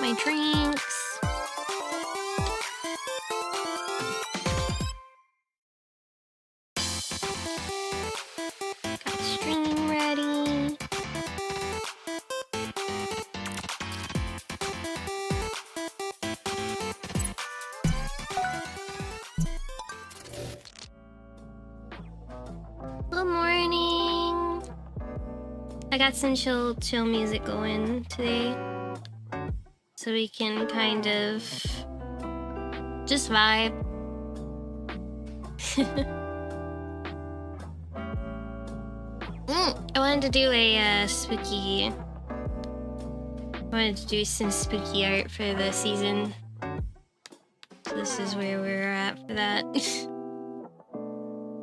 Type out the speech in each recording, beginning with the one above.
Get my drinks. Got the stream ready. Good morning. I got some chill music going today, so we can kind of just vibe. I wanted to do a spooky. I wanted to do some spooky art for the season. So this is where we're at for that.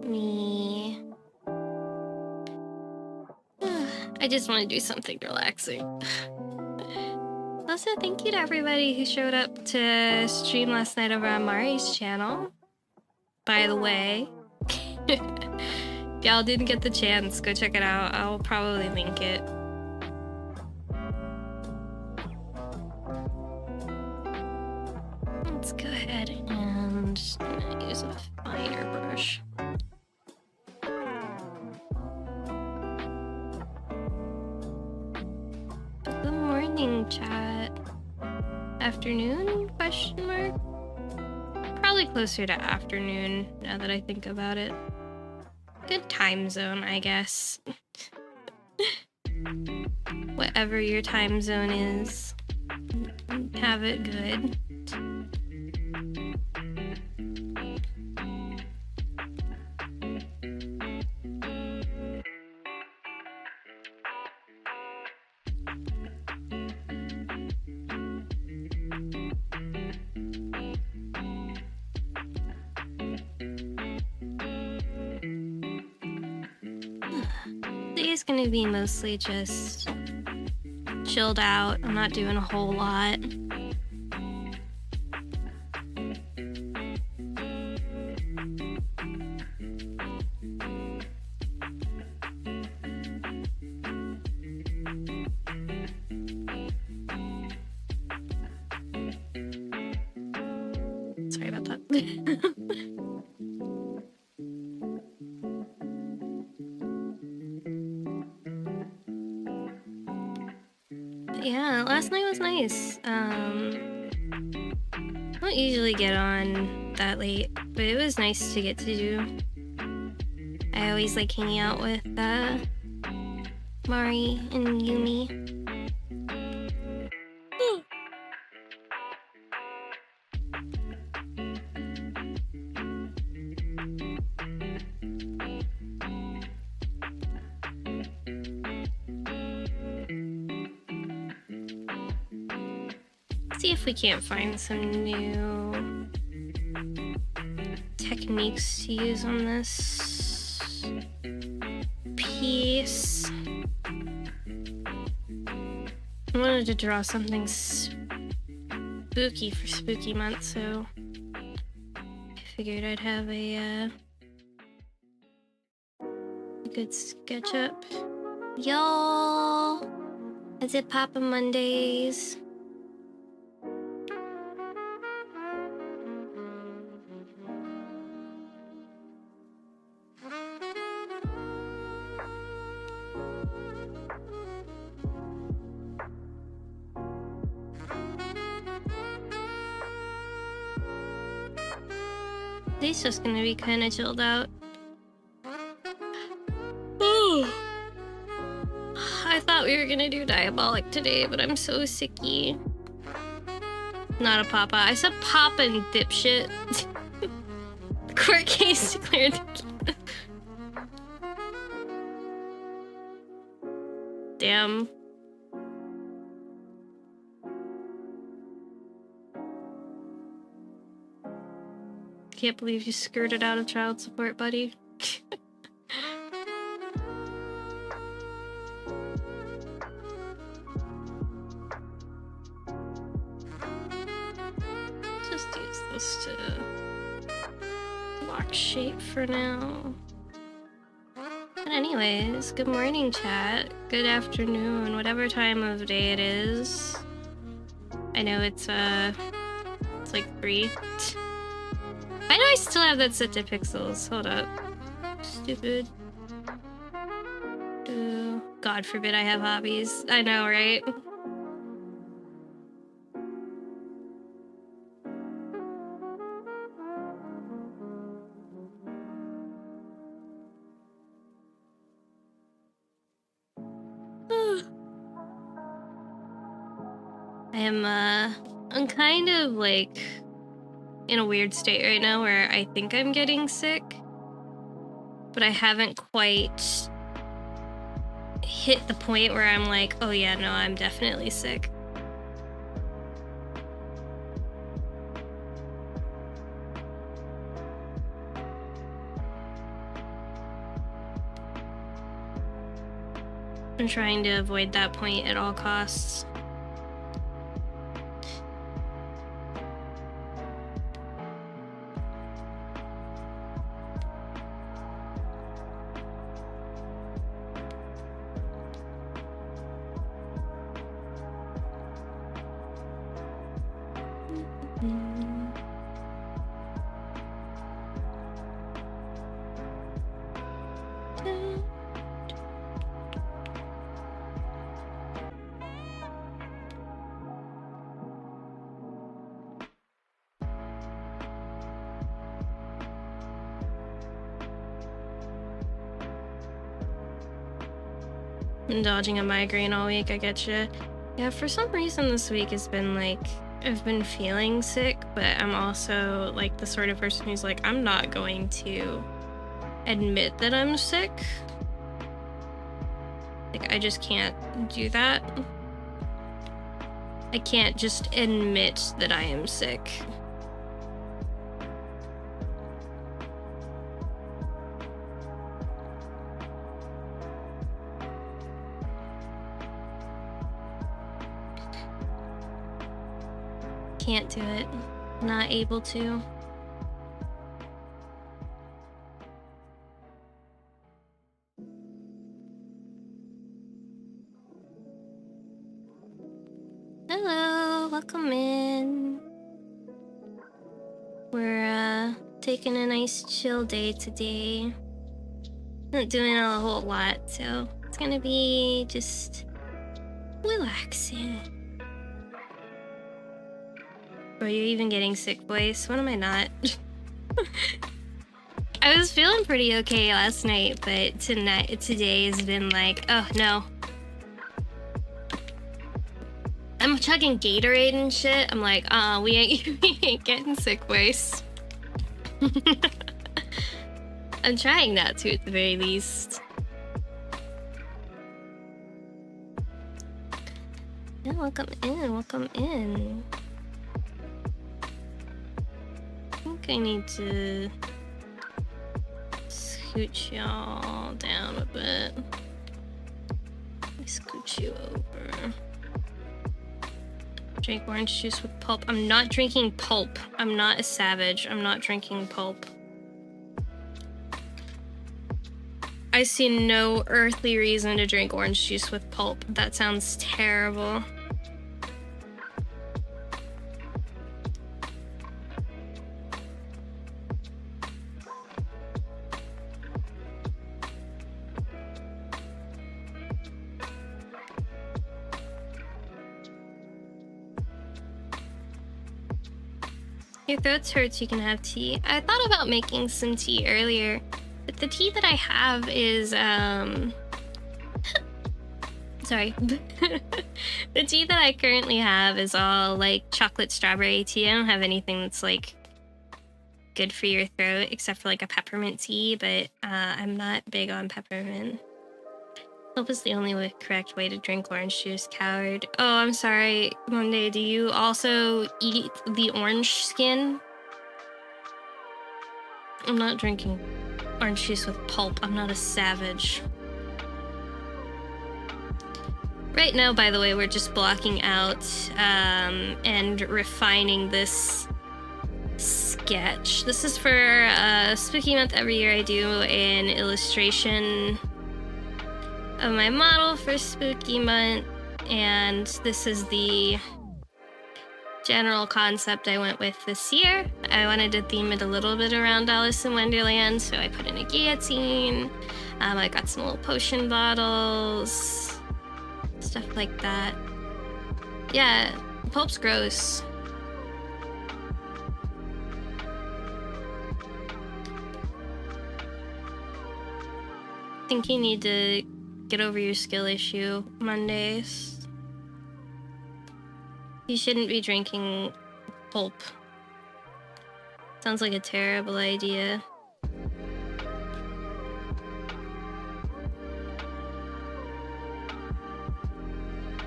Me. I just want to do something relaxing. Also, thank you to everybody who showed up to stream last night over on Mari's channel. By the way, if y'all didn't get the chance, go check it out. I'll probably link it. Let's go ahead and use a finer brush. Good morning, chat. Afternoon? Question mark? Probably closer to afternoon, now that I think about it. Good time zone, I guess. Whatever your time zone is, have it good. Today's gonna be mostly just chilled out. I'm not doing a whole lot. Sorry about that. Yeah, last night was nice. I don't usually get on that late, but it was nice to get to do. I always like hanging out with Mari and Yumi. See if we can't find some new techniques to use on this piece. I wanted to draw something spooky for spooky month, so I figured I'd have a good sketch up. Y'all, is it Papa Mondays? Today's just gonna be kind of chilled out. Ooh. I thought we were gonna do Diabolic today, but I'm so sicky. Not a papa. I said papa and dipshit. Court case declared. Damn. Can't believe you skirted out of child support, buddy. Just use this to block shape for now. But anyways, good morning, chat. Good afternoon, whatever time of day it is. I know it's like free. Why do I still have that set to pixels? Hold up. Stupid. Ooh, God forbid I have hobbies. I know, right? I'm kind of like in a weird state right now where I think I'm getting sick, but I haven't quite hit the point where I'm like, oh yeah, no, I'm definitely sick. I'm trying to avoid that point at all costs. Been dodging a migraine all week, I getcha. Yeah, for some reason this week has been like, I've been feeling sick, but I'm also like the sort of person who's like, I'm not going to admit that I'm sick. Like, I just can't do that. I can't just admit that I am sick. Can't do it. Not able to. Hello, welcome in. We're taking a nice chill day today. Not doing a whole lot, so it's gonna be just relaxing. Bro, you're even getting sick, voice? When am I not? I was feeling pretty okay last night, but today has been like, oh no. I'm chugging Gatorade and shit. I'm like, we ain't getting sick, voice. I'm trying not to at the very least. Yeah, welcome in, welcome in. I think I need to scooch y'all down a bit. Let me scooch you over. Drink orange juice with pulp. I'm not drinking pulp. I'm not a savage. I'm not drinking pulp. I see no earthly reason to drink orange juice with pulp. That sounds terrible. Your throat hurts, you can have tea. I thought about making some tea earlier, but the tea that I have is, sorry. The tea that I currently have is all, like, chocolate strawberry tea. I don't have anything that's, like, good for your throat, except for, like, a peppermint tea, but, I'm not big on peppermint. Pulp is the only correct way to drink orange juice, coward. Oh, I'm sorry, Monday, do you also eat the orange skin? I'm not drinking orange juice with pulp. I'm not a savage. Right now, by the way, we're just blocking out and refining this sketch. This is for Spooky Month. Every year I do an illustration of my model for Spooky Month, and this is the general concept I went with this year. I wanted to theme it a little bit around Alice in Wonderland, so I put in a guillotine. I got some little potion bottles, stuff like that. Yeah, pulp's gross. I think you need to get over your skill issue Mondays. You shouldn't be drinking pulp. Sounds like a terrible idea.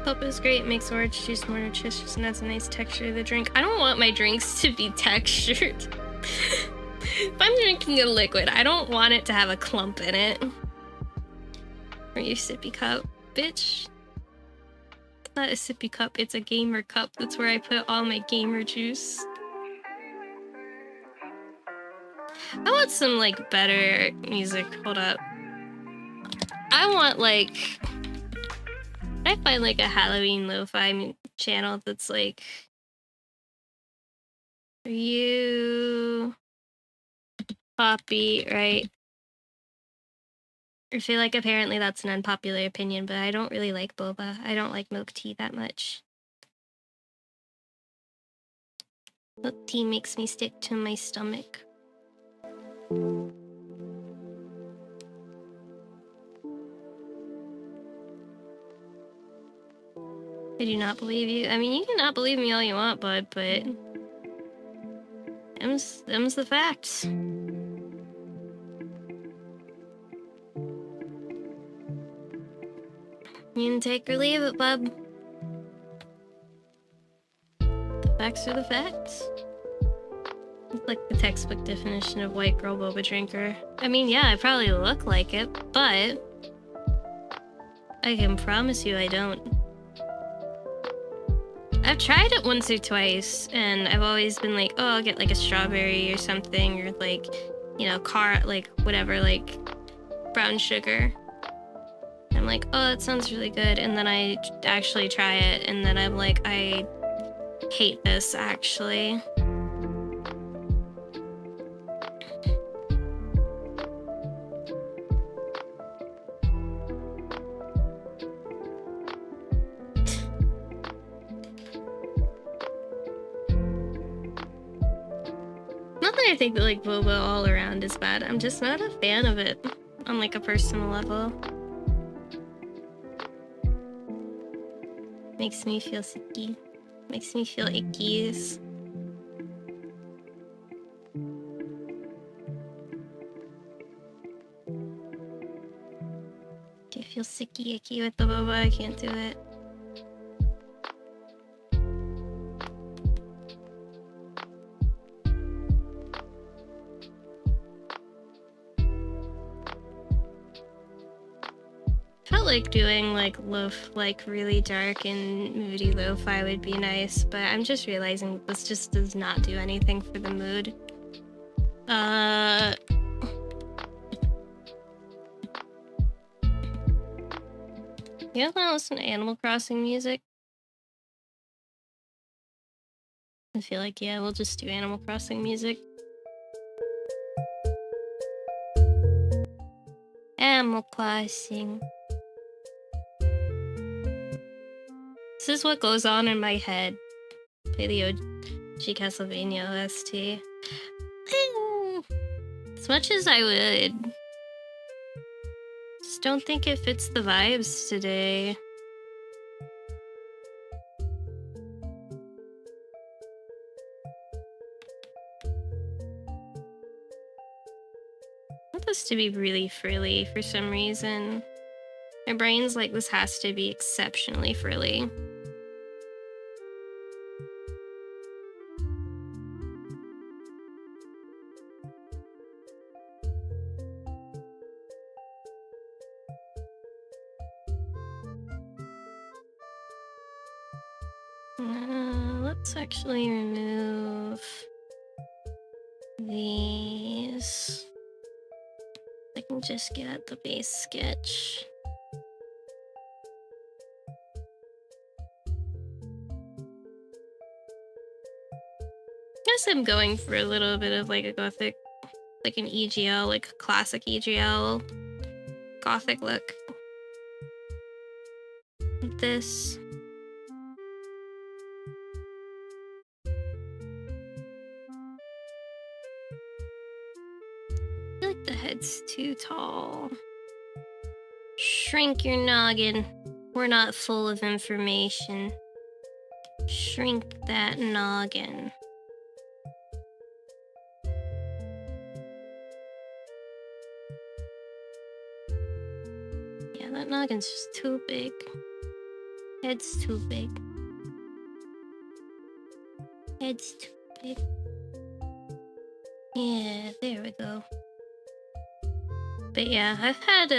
Pulp is great, makes orange juice more nutritious and adds a nice texture to the drink. I don't want my drinks to be textured. If I'm drinking a liquid, I don't want it to have a clump in it. Or your sippy cup, bitch. It's not a sippy cup, it's a gamer cup. That's where I put all my gamer juice. I want some, like, better music. Hold up. I want, like... I find, like, a Halloween lo-fi channel that's, like... For you... Poppy, right? I feel like apparently that's an unpopular opinion, but I don't really like boba. I don't like milk tea that much. Milk tea makes me stick to my stomach. I do not believe you. I mean, you can not believe me all you want, bud, but... Them's the facts. You can take or leave it, bub. The facts are the facts. It's like the textbook definition of white girl boba drinker. I mean, yeah, I probably look like it, but... I can promise you I don't. I've tried it once or twice, and I've always been like, oh, I'll get like a strawberry or something, or like, you know, whatever, like brown sugar. I'm like, oh, that sounds really good, and then I actually try it, and then I'm like, I hate this, actually. Not that I think that, like, boba all around is bad, I'm just not a fan of it on, like, a personal level. Makes me feel sicky. Makes me feel ickies. Do you feel sicky icky with the boba? I can't do it. Felt like doing like really dark and moody lo-fi would be nice, but I'm just realizing this just does not do anything for the mood. You guys wanna listen to Animal Crossing music? I feel like, yeah, we'll just do Animal Crossing music. Animal Crossing. This is what goes on in my head. Play the OG Castlevania OST. As much as I would. Just don't think it fits the vibes today. I want this to be really frilly for some reason. My brain's like, this has to be exceptionally frilly. Let's actually remove these. I can just get at the base sketch. guess I'm going for a little bit of like a gothic, like an EGL, like a classic EGL gothic look. This. I feel like the head's too tall. Shrink your noggin. We're not full of information. Shrink that noggin. Yeah, that noggin's just too big. Head's too big. Head's too big. Yeah, there we go. But yeah, I've had,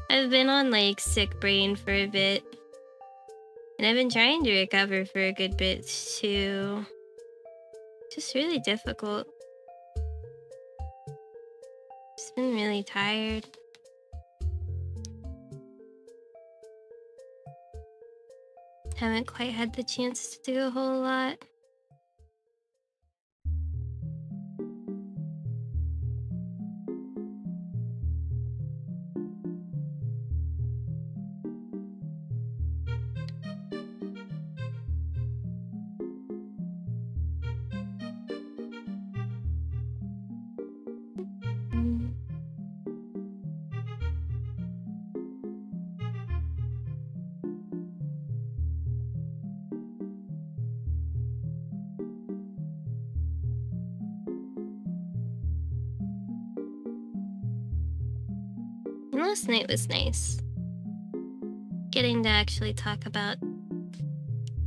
I've been on, like, sick brain for a bit. And I've been trying to recover for a good bit, too. Just really difficult. Just been really tired. Haven't quite had the chance to do a whole lot. Last night was nice. Getting to actually talk about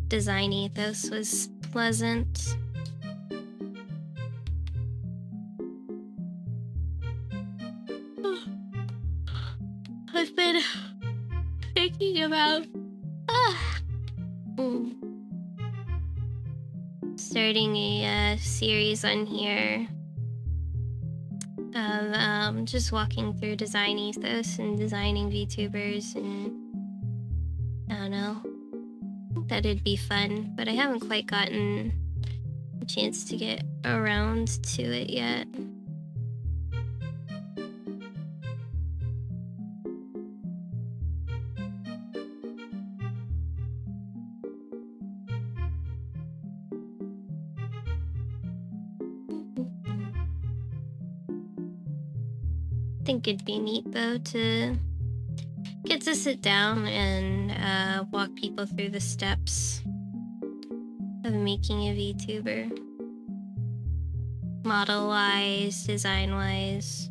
design ethos was pleasant. I've been thinking about starting a series on here of just walking through design ethos and designing VTubers, and I don't know, that'd be fun, but I haven't quite gotten a chance to get around to it yet. I think it'd be neat though to get to sit down and walk people through the steps of making a VTuber. Model-wise, design-wise.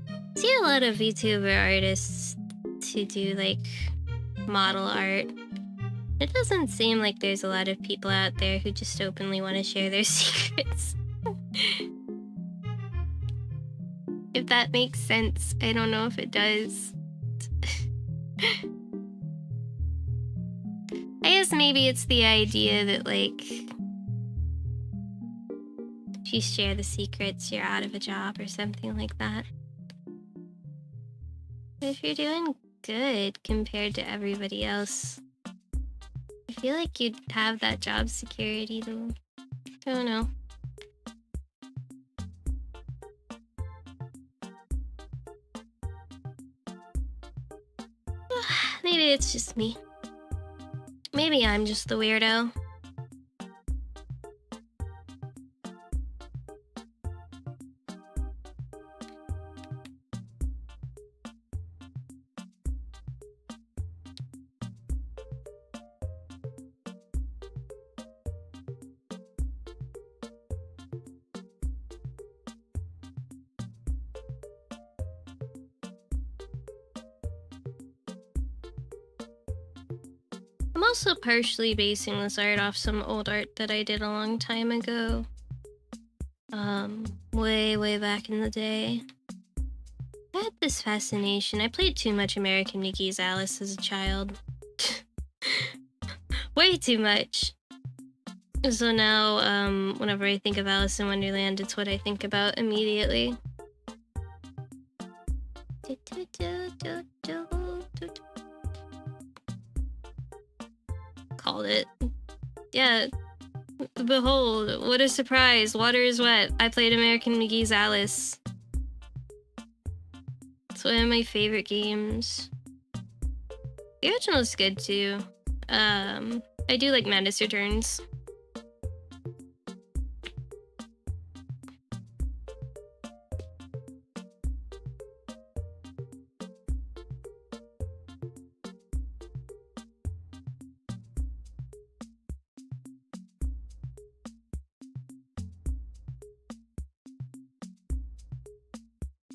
I see a lot of VTuber artists to do like model art. It doesn't seem like there's a lot of people out there who just openly want to share their secrets. If that makes sense. I don't know if it does. I guess maybe it's the idea that, like, if you share the secrets, you're out of a job or something like that. But if you're doing good compared to everybody else, I feel like you'd have that job security though. I don't know. Maybe it's just me. Maybe I'm just the weirdo. I'm also partially basing this art off some old art that I did a long time ago. Way back in the day. I had this fascination. I played too much American Mickey's Alice as a child. Way too much. So now, whenever I think of Alice in Wonderland, it's what I think about immediately. called it. Yeah. Behold, what a surprise. Water is wet. I played American McGee's Alice. It's one of my favorite games. The original is good too. I do like Madness Returns.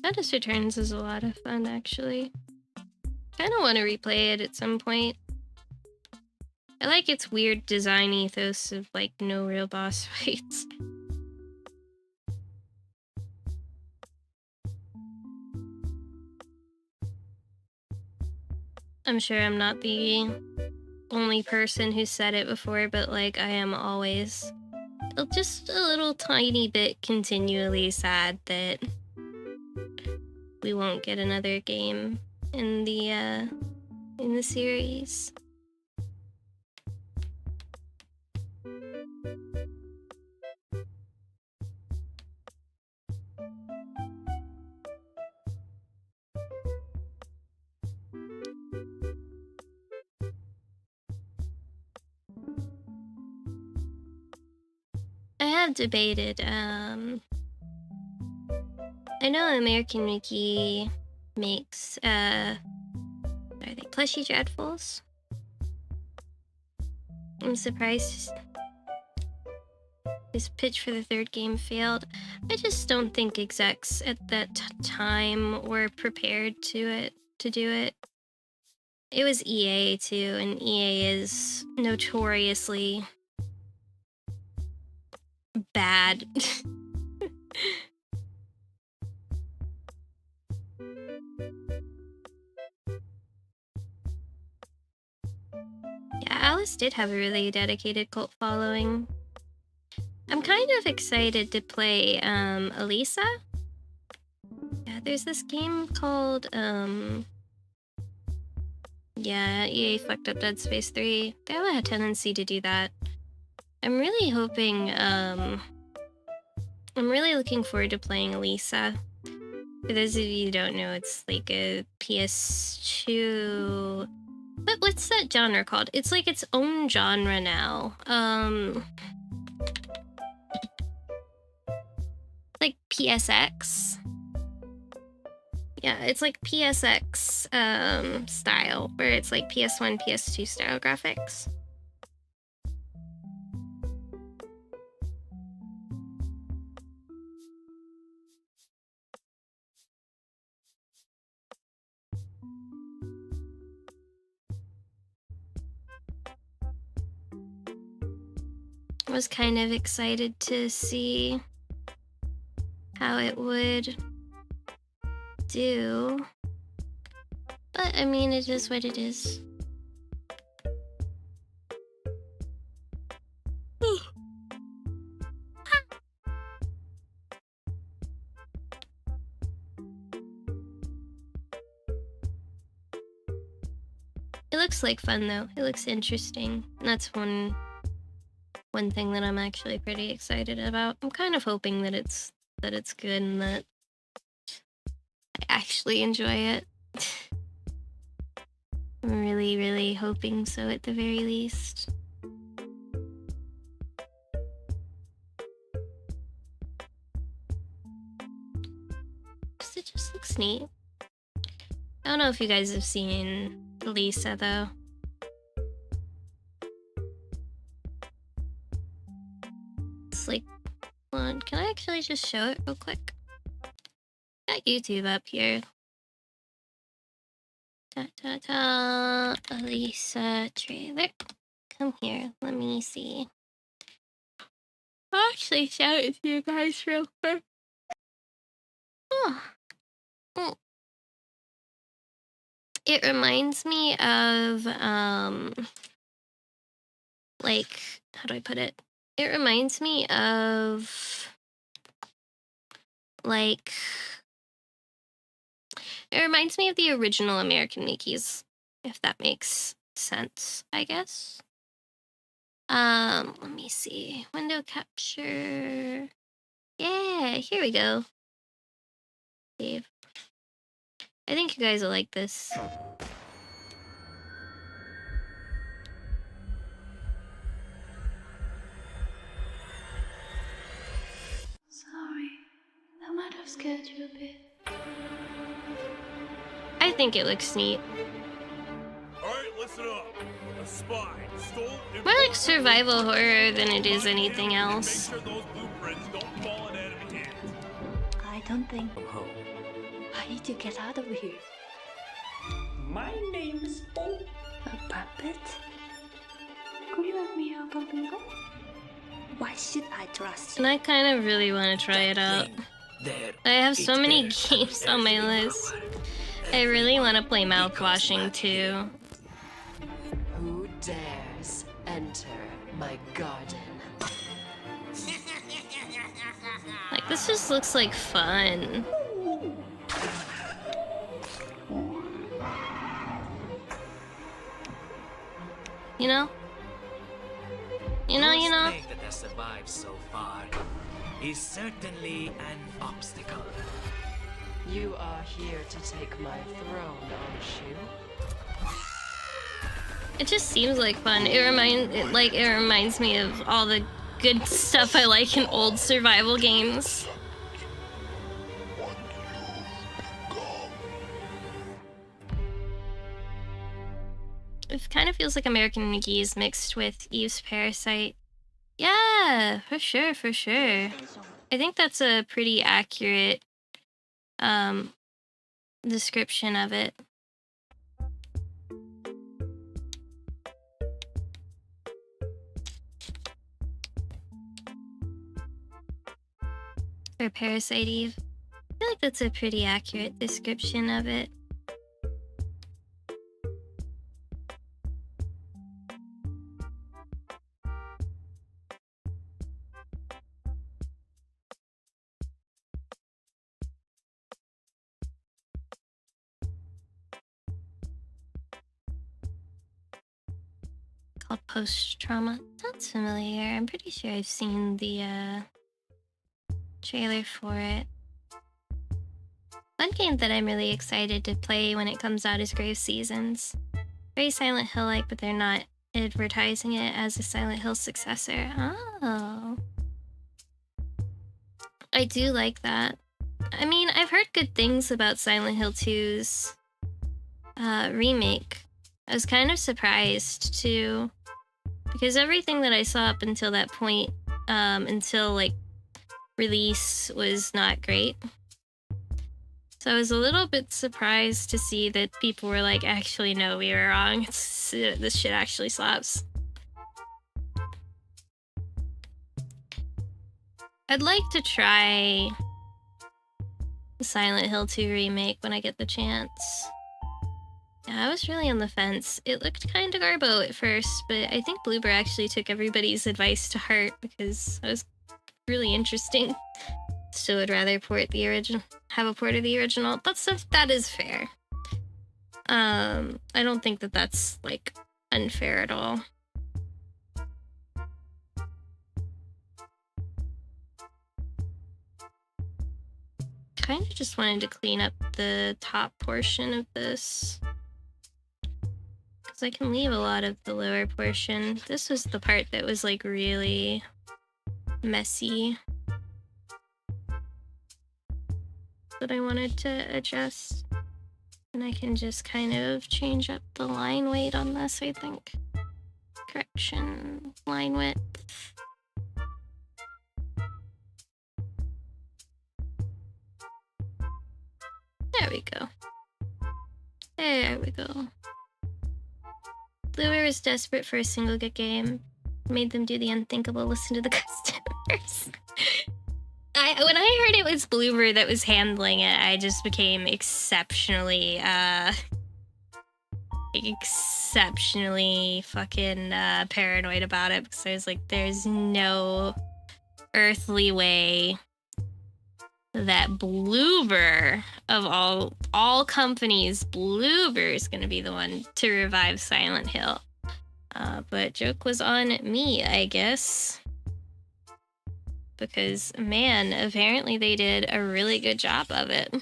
Madness Returns is a lot of fun, actually. Kinda want to replay it at some point. I like its weird design ethos of, like, no real boss fights. I'm sure I'm not the only person who said it before, but, like, I am always just a little tiny bit continually sad that we won't get another game in the series. I have debated, I know American Mickey makes, are they Plushy Dreadfuls? I'm surprised his pitch for the third game failed. I just don't think execs at that time were prepared to do it. It was EA too, and EA is notoriously bad. Yeah, Alice did have a really dedicated cult following. I'm kind of excited to play Elisa. Yeah, there's this game called yeah, EA fucked up Dead Space 3. They have a tendency to do that. I'm really hoping I'm really looking forward to playing Elisa. For those of you who don't know, it's like a PS2. What's that genre called? It's like its own genre now. Like PSX. Yeah, it's like PSX style, where it's like PS1, PS2 style graphics. I was kind of excited to see how it would do. But, I mean, it is what it is. It looks like fun, though. It looks interesting. And that's one thing that I'm actually pretty excited about. I'm kind of hoping that it's good and that I actually enjoy it. I'm really, really hoping so at the very least. It just looks neat. I don't know if you guys have seen Lisa, though. It's like, hold on, can I actually just show it real quick? Got YouTube up here. Lisa trailer. Come here, let me see. I'll actually show it to you guys real quick. Oh. Oh. It reminds me of, like, how do I put it? It reminds me of, like, it reminds me of the original American Mickey's, if that makes sense, I guess. Let me see. Window capture. Yeah, here we go. Save. I think you guys will like this. Sorry, that might have scared you a bit. I think it looks neat. Alright, listen up. A spy stole More like survival horror than it is anything else. Make sure those blueprints don't fall in enemy hands. I don't think. I need to get out of here. My name's Bo. A puppet? Could you let me help a little? Why should I trust you? And I kind of really want to try it out. I have so many games on my list. I really want to play mouthwashing too. Who dares enter my garden? Like, this just looks like fun. You know? You know? Thing that has survived so far is certainly an obstacle. You are here to take my throne, aren't you? It just seems like fun. It reminds me of all the good stuff I like in old survival games. It kind of feels like American McGee's mixed with Eve's Parasite. Yeah, for sure, for sure. I think that's a pretty accurate description of it. For Parasite Eve. I feel like that's a pretty accurate description of it. Called Post-Trauma. That's familiar. I'm pretty sure I've seen the trailer for it. One game that I'm really excited to play when it comes out is Grave Seasons. Very Silent Hill-like, but they're not advertising it as a Silent Hill successor. Oh. I do like that. I mean, I've heard good things about Silent Hill 2's remake. I was kind of surprised too, because everything that I saw up until that point, until like release, was not great. So I was a little bit surprised to see that people were like, actually, no, we were wrong. This shit actually slaps. I'd like to try the Silent Hill 2 remake when I get the chance. Yeah, I was really on the fence. It looked kind of garbo at first, but I think Bloober actually took everybody's advice to heart because it was really interesting. Still would rather port the original, have a port of the original. That is fair. I don't think that that's like unfair at all. Kind of just wanted to clean up the top portion of this, because I can leave a lot of the lower portion. This was the part that was like really messy that I wanted to adjust. And I can just kind of change up the line weight on this, I think. Correction, line width. There we go. There we go. Bluer was desperate for a single good game. Made them do the unthinkable, listen to the customers. When I heard it was Bloober that was handling it, I just became exceptionally fucking paranoid about it, because I was like, there's no earthly way that Bloober, of all companies, Bloober is gonna be the one to revive Silent Hill. But joke was on me, I guess. Because, man, apparently they did a really good job of it.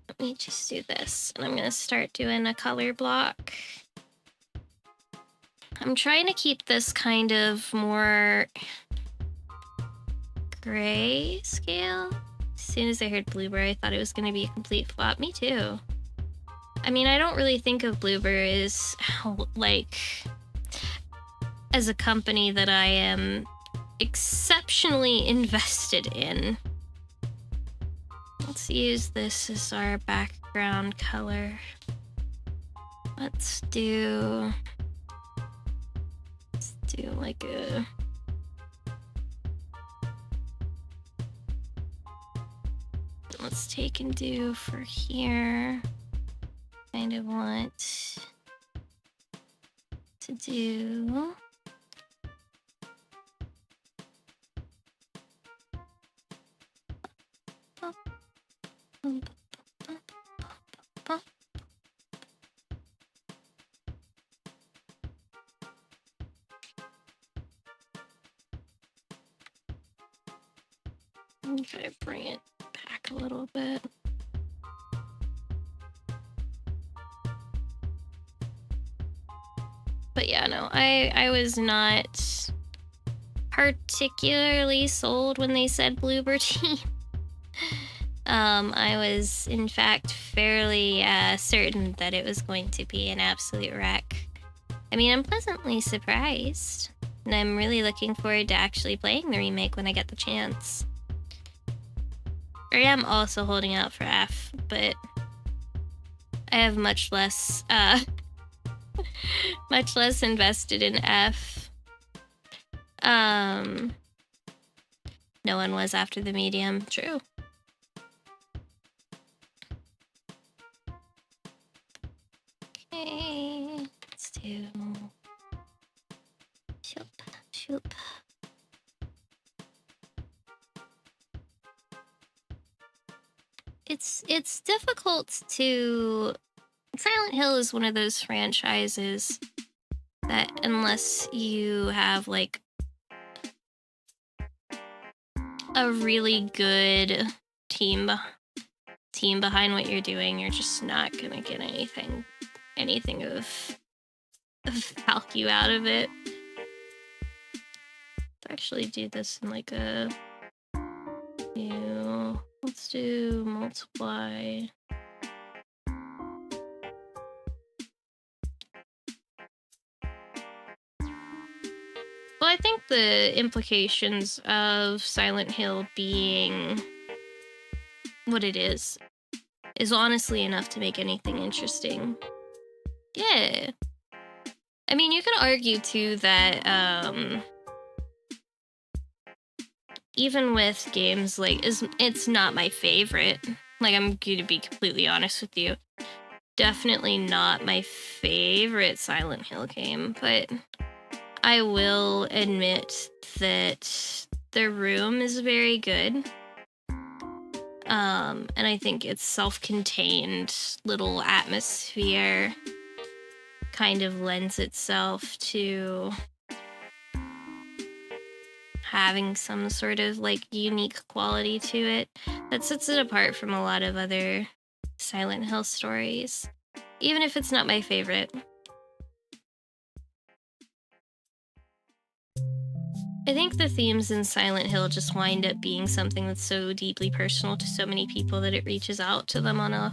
Let me just do this, and I'm gonna start doing a color block. I'm trying to keep this kind of more gray scale. As soon as I heard Bloober, I thought it was gonna be a complete flop. Me too. I mean, I don't really think of Bloober as, like, as a company that I am exceptionally invested in. Let's use this as our background color. Let's do like a... Let's take and do for here. Kind of want to do... I'm trying to bring it back a little bit. But yeah, no, I was not particularly sold when they said Bloober team. I was, in fact, fairly certain that it was going to be an absolute wreck. I mean, I'm pleasantly surprised, and I'm really looking forward to actually playing the remake when I get the chance. I am also holding out for F, but I have much less invested in F. No one was after the medium. True. Okay, let's do shoop. It's difficult to... Silent Hill is one of those franchises that, unless you have like a really good team behind what you're doing, you're just not gonna get anything of value out of it. Let's actually do this in like a new... Let's do multiply. Well, I think the implications of Silent Hill being what it is honestly enough to make anything interesting. Yeah. I mean, you could argue too that even with games like it's not my favorite. Like, I'm going to be completely honest with you. Definitely not my favorite Silent Hill game, but I will admit that The Room is very good. And I think its self-contained little atmosphere kind of lends itself to having some sort of like unique quality to it that sets it apart from a lot of other Silent Hill stories, even if it's not my favorite. I think the themes in Silent Hill just wind up being something that's so deeply personal to so many people that it reaches out to them on a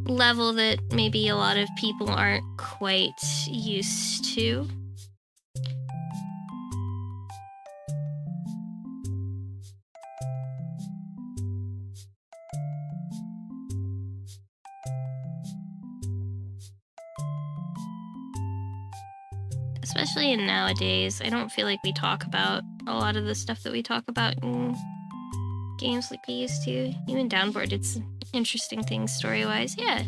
level that maybe a lot of people aren't quite used to. Especially in nowadays, I don't feel like we talk about a lot of the stuff that we talk about in games like we used to. Even Downboard did some interesting things story-wise. Yeah.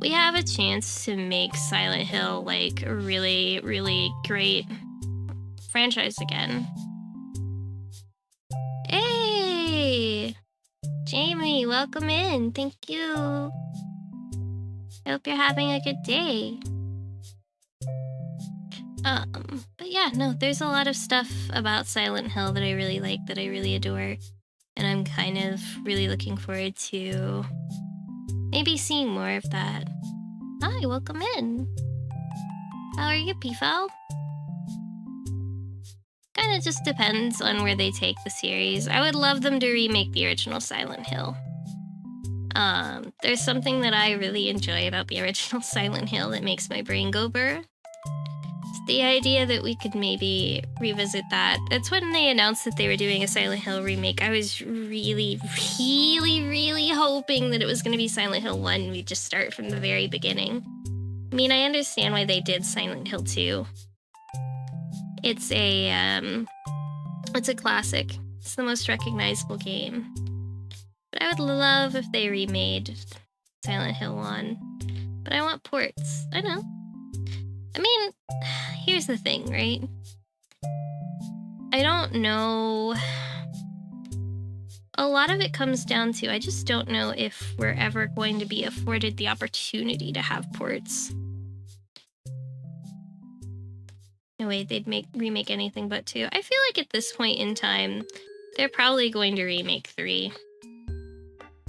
We have a chance to make Silent Hill like a really, really great franchise again. Hey! Jamie, welcome in. Thank you. I hope you're having a good day. But yeah, no, there's a lot of stuff about Silent Hill that I really like, that I really adore. And I'm kind of really looking forward to maybe seeing more of that. Hi, welcome in. How are you, Peefo? Kinda just depends on where they take the series. I would love them to remake the original Silent Hill. There's something that I really enjoy about the original Silent Hill that makes my brain go burr. It's the idea that we could maybe revisit that. That's when they announced that they were doing a Silent Hill remake. I was really, really, really hoping that it was going to be Silent Hill 1. We'd just start from the very beginning. I mean, I understand why they did Silent Hill 2. It's a classic. It's the most recognizable game. But I would love if they remade Silent Hill 1. But I want ports. I know. I mean, here's the thing, right? I don't know. A lot of it comes down to, I just don't know if we're ever going to be afforded the opportunity to have ports. No way they'd remake anything but 2. I feel like at this point in time, they're probably going to remake 3.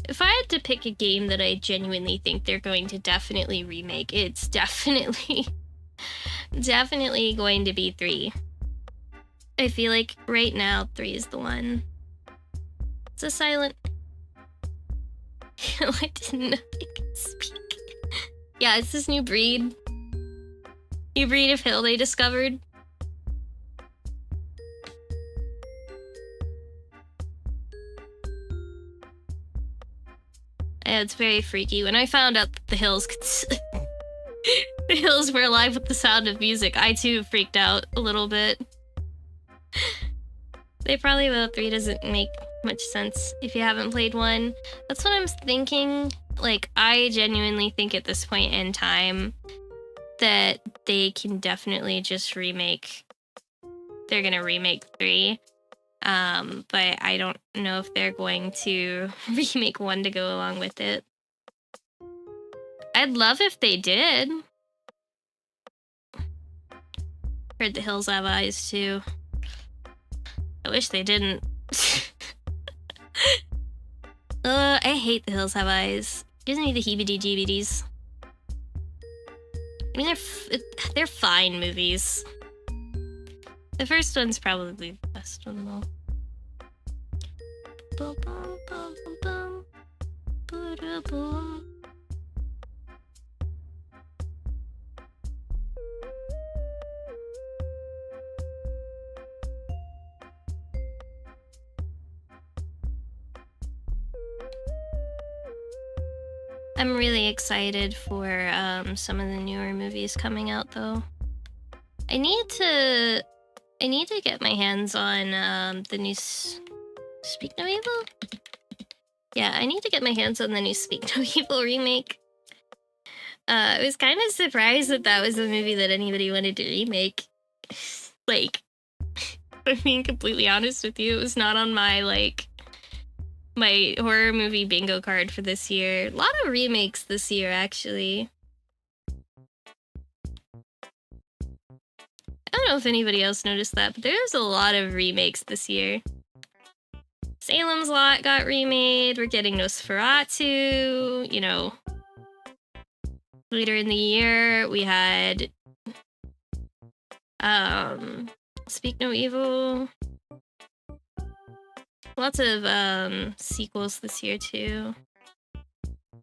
If I had to pick a game that I genuinely think they're going to definitely remake, it's definitely going to be 3. I feel like right now 3 is the one. It's a silent... I didn't know I could speak. Yeah, it's this new breed. New breed of hill they discovered. Yeah, it's very freaky. When I found out that the hills could the hills were alive with the sound of music, I too freaked out a little bit. They probably will. 3 doesn't make much sense if you haven't played 1. That's what I'm thinking. Like, I genuinely think at this point in time that they can definitely just remake. They're gonna remake 3. But I don't know if they're going to remake 1 to go along with it. I'd love if they did. Heard the hills have eyes too. I wish they didn't. I hate the hills have eyes. Gives me the heebie-jeebies. I mean, they're fine movies. The first one's probably the best one though. Boom, boom, boom, boom, boom, boom. I'm really excited for some of the newer movies coming out though. I need to get my hands on the new Speak No Evil? Yeah, I need to get my hands on the new Speak No Evil remake. I was kind of surprised that that was a movie that anybody wanted to remake. Like, I'm being completely honest with you, it was not on my, like, my horror movie bingo card for this year. A lot of remakes this year, actually. I don't know if anybody else noticed that, but there's a lot of remakes this year. Salem's Lot got remade, we're getting Nosferatu, you know. Later in the year, we had Speak No Evil. Lots of sequels this year too.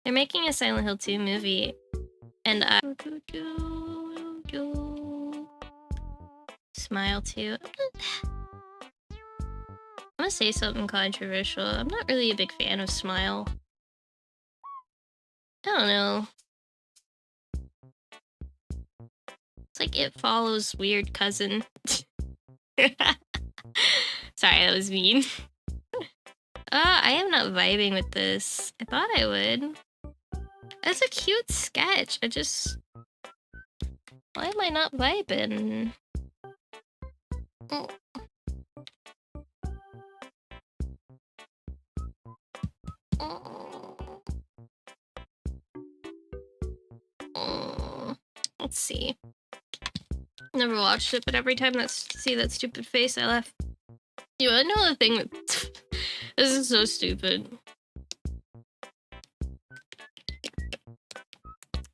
They're making a Silent Hill 2 movie, and Smile too. I'm gonna say something controversial. I'm not really a big fan of Smile. I don't know. It's like It Follows Weird Cousin. Sorry, that was mean. I am not vibing with this. I thought I would. That's a cute sketch. Why am I not vibing? Oh. Oh. Let's see. Never watched it, but every time I see that stupid face, I laugh. You wanna know the thing that... This is so stupid.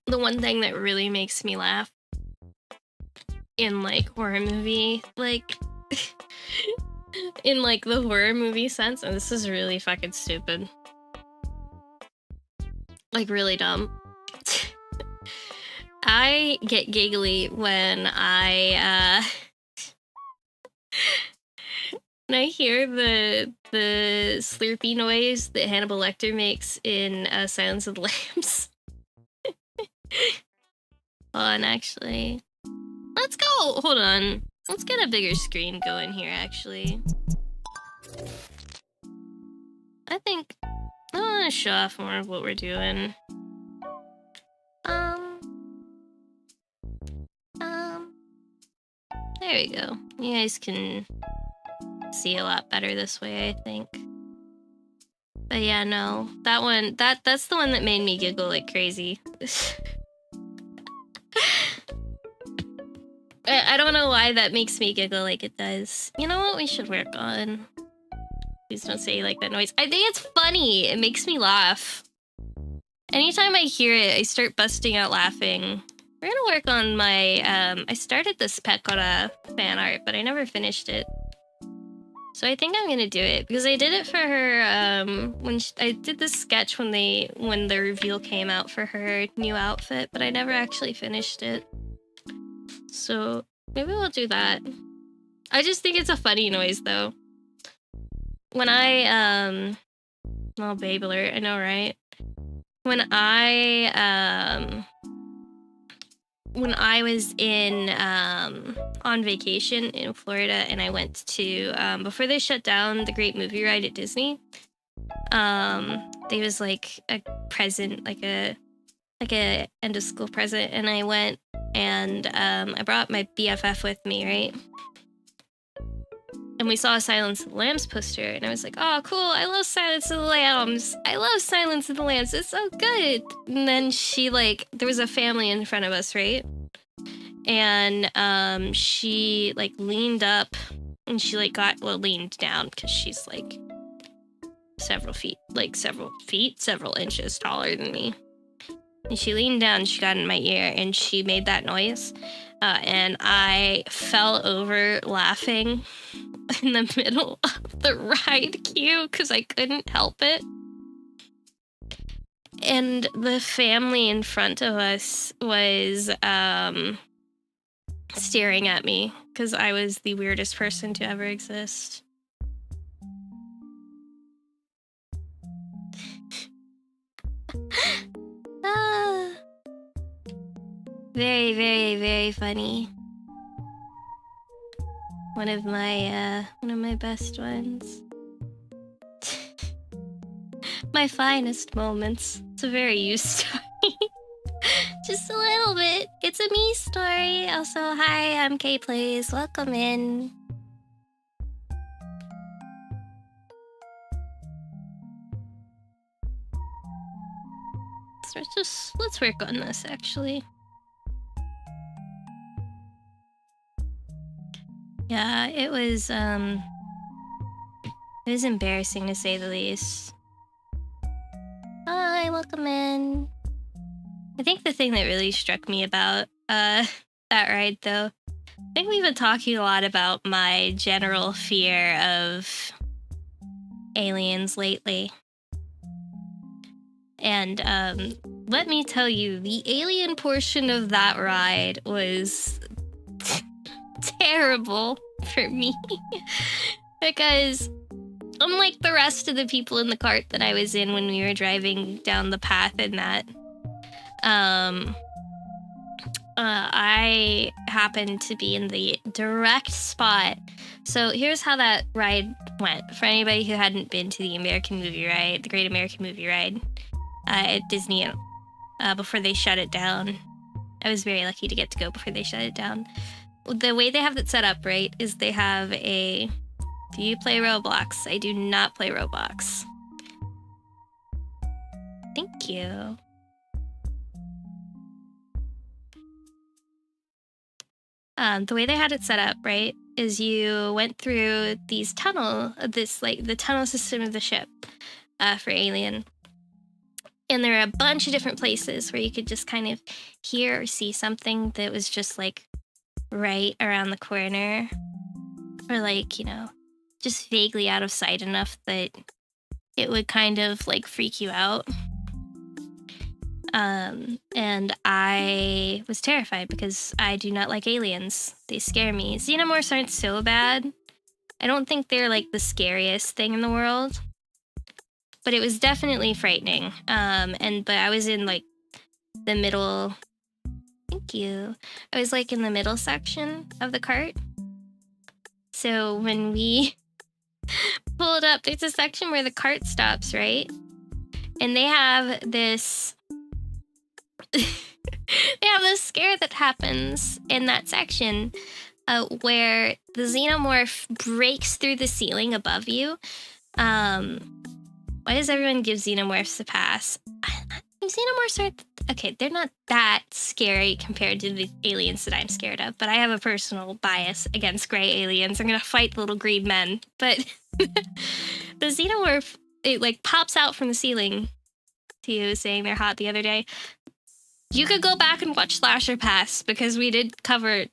The one thing that really makes me laugh in, like, horror movie, like... in, like, the horror movie sense, and this is really fucking stupid. Like, really dumb. I get giggly when I hear the slurpy noise that Hannibal Lecter makes in Silence of the Lambs. Hold on, actually. Let's go! Hold on. Let's get a bigger screen going here, actually. I think I want to show off more of what we're doing. There we go. You guys can see a lot better this way, I think. But yeah, no. That one, that's the one that made me giggle like crazy. I don't know why that makes me giggle like it does. You know what we should work on? Please don't say you like that noise. I think it's funny. It makes me laugh. Anytime I hear it, I start busting out laughing. We're gonna work on my, I started this Pekora fan art, but I never finished it. So I think I'm gonna do it, because I did it for her, when I did this sketch when the reveal came out for her new outfit, but I never actually finished it. So maybe we'll do that. I just think it's a funny noise, though. When I, oh, babe alert, I know, right? When I was in, on vacation in Florida, and I went to, before they shut down the Great Movie Ride at Disney, there was, like, a present, like a end of school present, and I went, and, I brought my BFF with me, right? And we saw a Silence of the Lambs poster, and I was like, oh, cool, I love Silence of the Lambs. I love Silence of the Lambs, it's so good. And then she, like, there was a family in front of us, right? And she, like, leaned up, and she, like, leaned down, because she's, like, several inches taller than me. And she leaned down, and she got in my ear, and she made that noise. And I fell over laughing in the middle of the ride queue because I couldn't help it. And the family in front of us was staring at me because I was the weirdest person to ever exist. Very, very, very funny. One of my best ones. My finest moments. It's a very you story. Just a little bit. It's a me story. Also, hi, I'm Kay Plays. Welcome in. So let's work on this, actually. Yeah, it was embarrassing to say the least. Hi, welcome in. I think the thing that really struck me about that ride, though, I think we've been talking a lot about my general fear of aliens lately. And let me tell you, the alien portion of that ride was terrible for me. Because unlike the rest of the people in the cart that I was in when we were driving down the path in that, I happened to be in the direct spot. So here's how that ride went. For anybody who hadn't been to the American Movie Ride, the Great American Movie Ride at Disney before they shut it down. I was very lucky to get to go before they shut it down. The way they have it set up, right, is they have a... Do you play Roblox? I do not play Roblox. Thank you. The way they had it set up, right, is you went through these the tunnel system of the ship for Alien. And there are a bunch of different places where you could just kind of hear or see something that was just like right around the corner, or like, you know, just vaguely out of sight enough that it would kind of like freak you out. And I was terrified because I do not like aliens. They scare me. Xenomorphs aren't so bad. I don't think they're like the scariest thing in the world, but it was definitely frightening. But I was in like the middle. Thank you. I was like in the middle section of the cart. So when we pulled up, there's a section where the cart stops, right? And they have this scare that happens in that section where the xenomorph breaks through the ceiling above you. Why does everyone give xenomorphs a pass? Xenomorphs aren't... Okay, they're not that scary compared to the aliens that I'm scared of, but I have a personal bias against gray aliens. I'm gonna fight little green men. But the xenomorph, it like pops out from the ceiling to you, saying they're hot the other day. You could go back and watch Slasher Pass because we did cover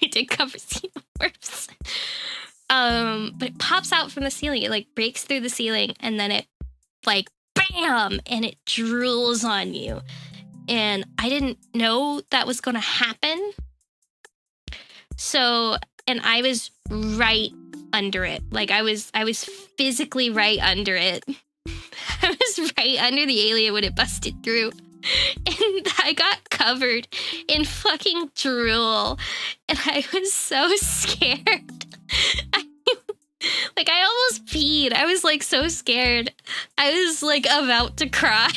xenomorphs. But it pops out from the ceiling. It like breaks through the ceiling, and then it like bam, and it drools on you. And I didn't know that was gonna happen. So, and I was right under it. Like I was physically right under it. I was right under the alien when it busted through. And I got covered in fucking drool. And I was so scared. I almost peed. I was like so scared. I was like about to cry.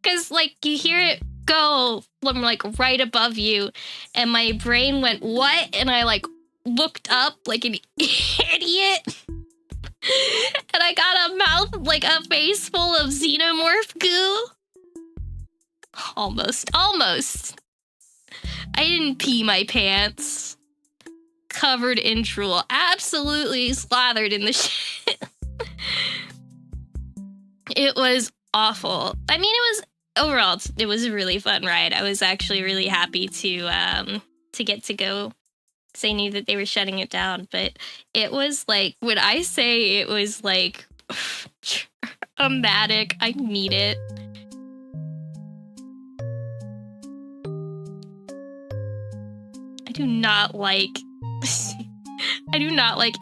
Cause like you hear it go from like right above you, and my brain went, what? And I like looked up like an idiot. And I got a mouth, like a face full of xenomorph goo. Almost. I didn't pee my pants. Covered in drool. Absolutely slathered in the shit. It was awful. I mean, it was a really fun ride. I was actually really happy to get to go, because I knew that they were shutting it down. But it was like, when I say it was like traumatic, I mean it. I do not like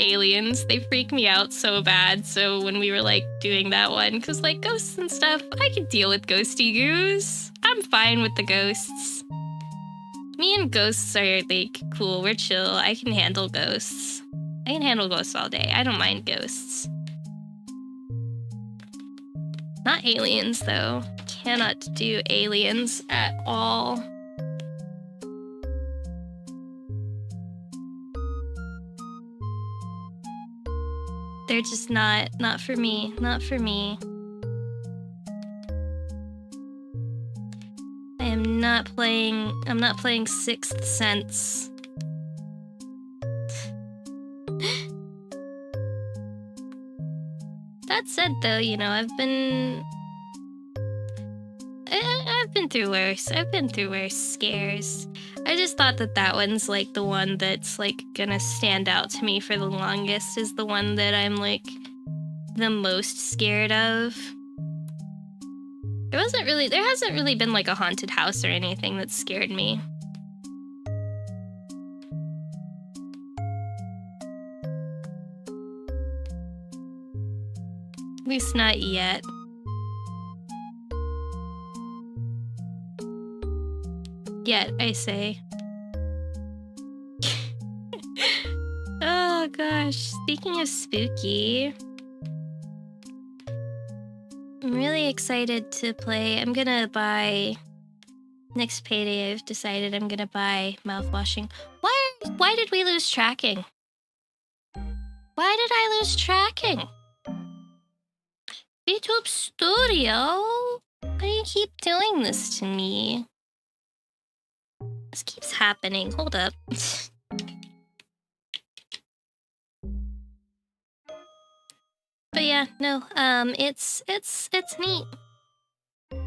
aliens. They freak me out so bad. So when we were like doing that one, because like ghosts and stuff, I can deal with ghosty goose. I'm fine with the ghosts. Me and ghosts are like cool. We're chill. I can handle ghosts. I can handle ghosts all day. I don't mind ghosts. Not aliens though. Cannot do aliens at all. They're just not for me. Not for me. I'm not playing Sixth Sense. That said though, you know, I've been through worse. I've been through worse scares. I just thought that one's like the one that's like gonna stand out to me for the longest, is the one that I'm like the most scared of. There hasn't really been like a haunted house or anything that scared me. At least not yet. Yet, I say. Oh gosh, speaking of spooky, I'm really excited to play. I'm gonna buy, next payday I've decided I'm gonna buy mouthwashing. Why did we lose tracking? Why did I lose tracking? YouTube Studio? Why do you keep doing this to me? This keeps happening. Hold up. But yeah, no, it's neat. Let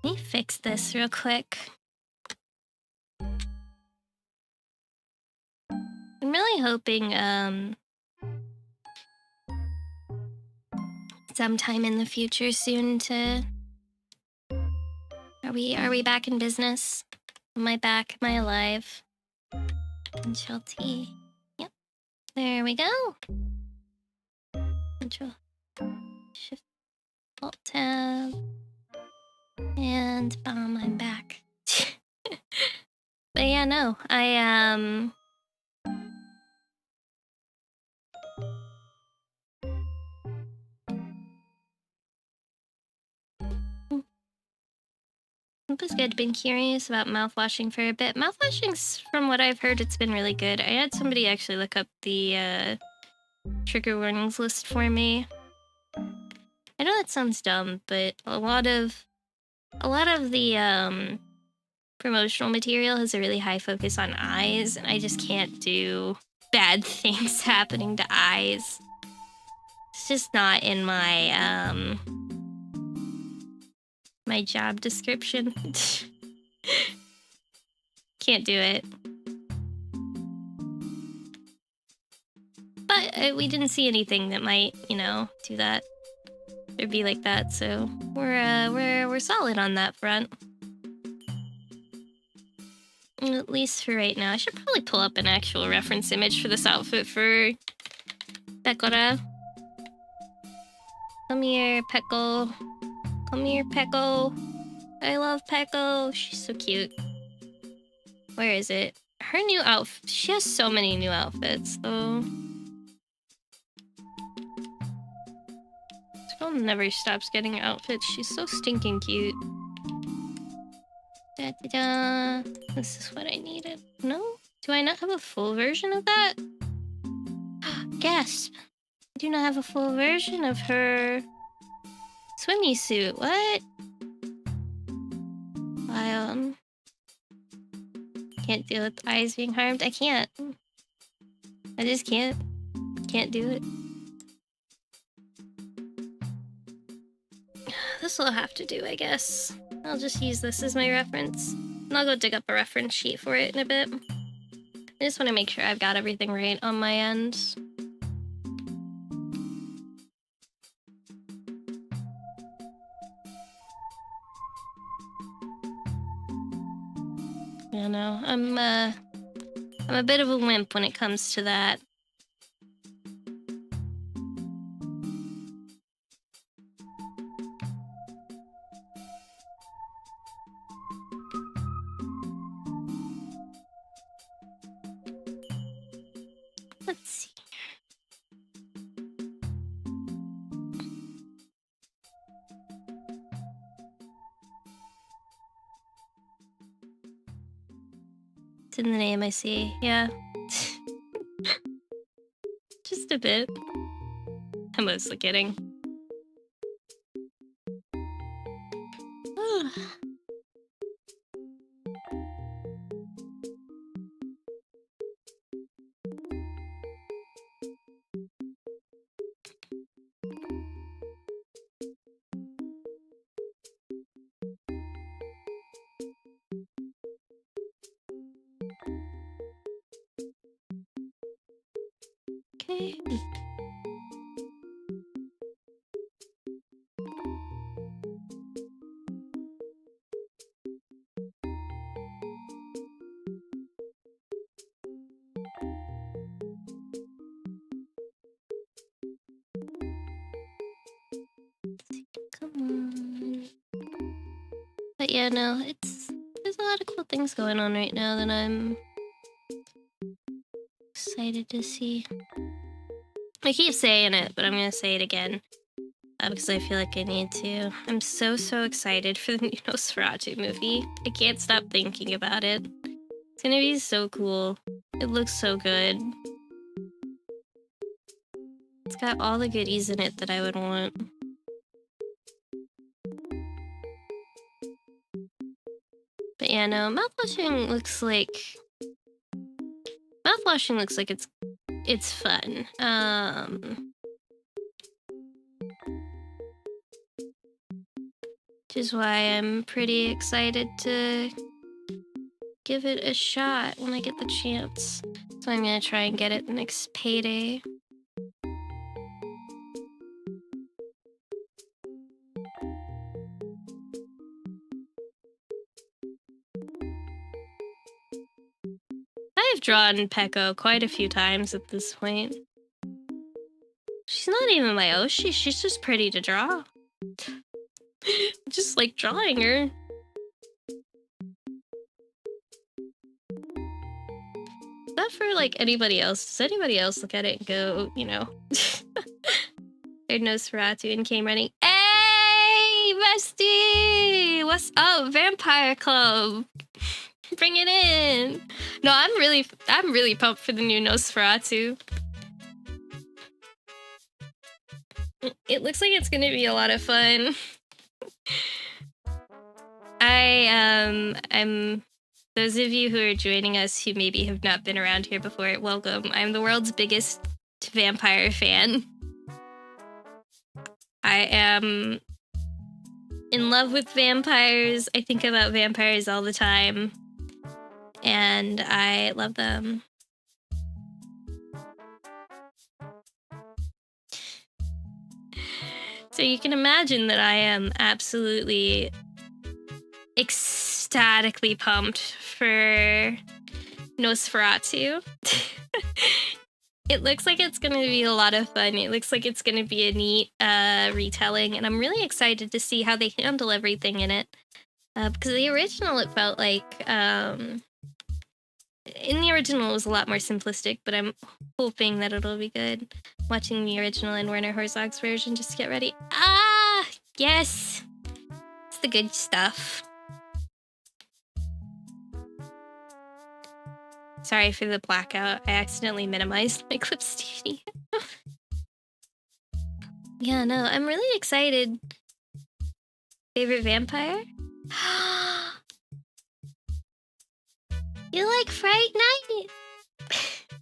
me fix this real quick. I'm really hoping, sometime in the future soon to... Are we back in business? Am I back? Am I alive? Control T. Yep. There we go. Control Shift Alt Tab. And bam, I'm back. But yeah, no, it was good. Been curious about mouthwashing for a bit. Mouthwashing's, from what I've heard, it's been really good. I had somebody actually look up the trigger warnings list for me. I know that sounds dumb, but a lot of the promotional material has a really high focus on eyes, and I just can't do bad things happening to eyes. It's just not in my my job description. Can't do it. But we didn't see anything that might, you know, do that or be like that, so we're solid on that front. At least for right now. I should probably pull up an actual reference image for this outfit for Pekora. Come here, Pekko. Come here, Pekko. I love Pekko. She's so cute. Where is it? Her new outfit. She has so many new outfits, though. This girl never stops getting outfits. She's so stinking cute. Da-da-da. This is what I needed. No? Do I not have a full version of that? Gasp! I do not have a full version of her swimmy suit. What? I can't deal with eyes being harmed. I can't. I just can't. Can't do it. This will have to do, I guess. I'll just use this as my reference. And I'll go dig up a reference sheet for it in a bit. I just want to make sure I've got everything right on my end. Yeah, no, I'm a bit of a wimp when it comes to that. Let's see. It's in the name, I see. Yeah. Just a bit. I'm mostly kidding. Okay. Come on. But yeah, no, there's a lot of cool things going on right now that I'm excited to see. I keep saying it, but I'm gonna say it again. Because I feel like I need to. I'm so excited for the new Nosferatu movie. I can't stop thinking about it. It's gonna be so cool. It looks so good. It's got all the goodies in it that I would want. But Yeah, no, mouthwashing looks like it's fun. Which is why I'm pretty excited to give it a shot when I get the chance. So I'm gonna try and get it next payday. I've drawn Peko quite a few times at this point. She's not even my Oshi, she's just pretty to draw. Just like drawing her. Not for like anybody else. Does anybody else look at it and go, you know, there's Nosferatu and came running. Hey, bestie! What's up, Vampire Club? Bring it in. No, I'm really pumped for the new Nosferatu. It looks like it's gonna be a lot of fun. I'm those of you who are joining us who maybe have not been around here before, welcome. I'm the world's biggest vampire fan. I am in love with vampires. I think about vampires all the time. And I love them. So you can imagine that I am absolutely ecstatically pumped for Nosferatu. It looks like it's going to be a lot of fun. It looks like it's going to be a neat retelling, and I'm really excited to see how they handle everything in it. Because the original, it felt like... in the original, it was a lot more simplistic, but I'm hoping that it'll be good. Watching the original and Werner Herzog's version just to get ready. Ah! Yes! It's the good stuff. Sorry for the blackout. I accidentally minimized my clip studio. Yeah, no, I'm really excited. Favorite vampire? You like Fright Night?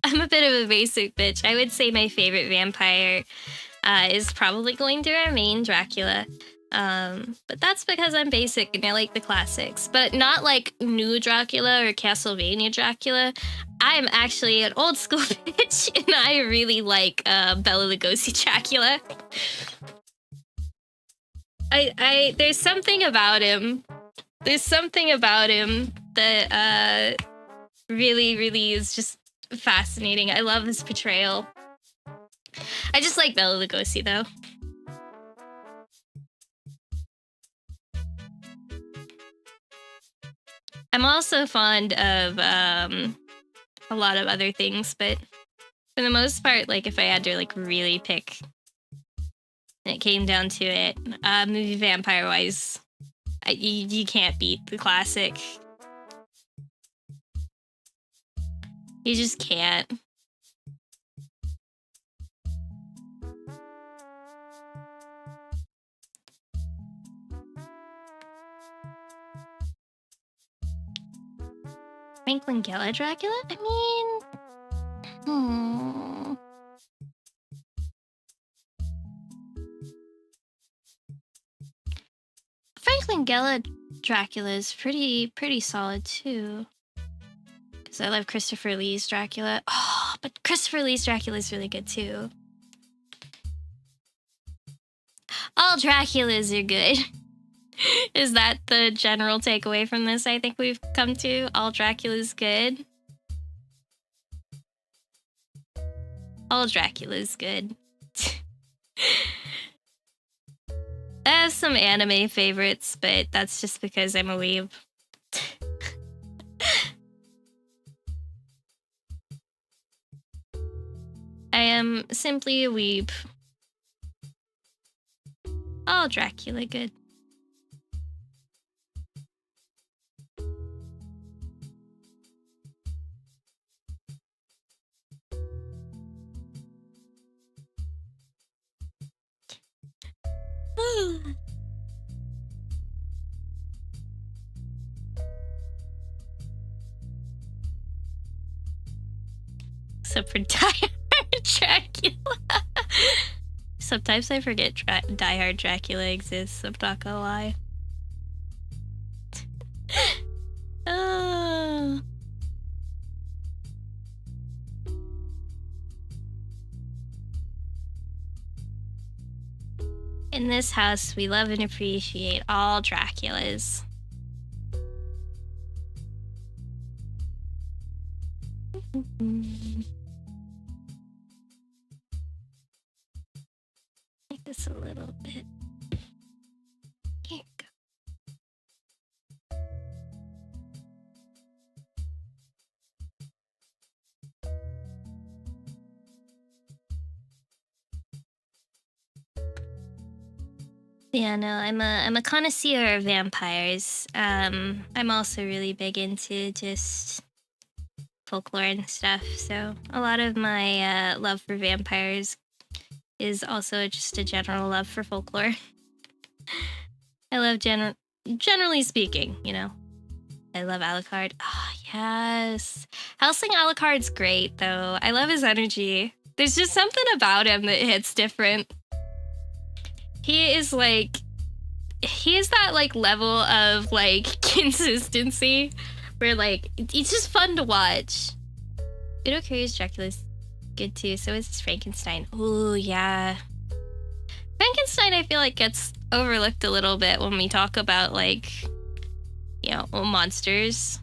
I'm a bit of a basic bitch. I would say my favorite vampire is probably going to remain Dracula. But that's because I'm basic and I like the classics. But not like new Dracula or Castlevania Dracula. I'm actually an old school bitch and I really like Bela Lugosi Dracula. There's something about him. There's something about him that really, really is just fascinating. I love his portrayal. I just like Bela Lugosi though. I'm also fond of a lot of other things, but for the most part, like if I had to like really pick, and it came down to it, movie vampire wise, you can't beat the classic. You just can't. Franklin Gela Dracula? I mean... Franklin Gela Dracula is pretty solid too. Because I love Christopher Lee's Dracula. Oh, but Christopher Lee's Dracula is really good too. All Draculas are good. Is that the general takeaway from this I think we've come to? All Dracula's good? All Dracula's good. I have some anime favorites, but that's just because I'm a weeb. I am simply a weeb. All Dracula good. Except for Die Hard Dracula. Sometimes I forget Die Hard Dracula exists, I'm not gonna lie. In this house, we love and appreciate all Draculas. Make this a little bit. Here you go. Yeah, no, I'm a connoisseur of vampires. I'm also really big into just folklore and stuff, so a lot of my love for vampires is also just a general love for folklore. I love generally speaking, you know. I love Alucard. Oh, yes. Helsing Alucard's great, though. I love his energy. There's just something about him that hits different. He is that like level of like consistency where like it's just fun to watch. Widow Carrier's Dracula's good too, so is Frankenstein. Ooh, yeah. Frankenstein I feel like gets overlooked a little bit when we talk about like, you know, monsters.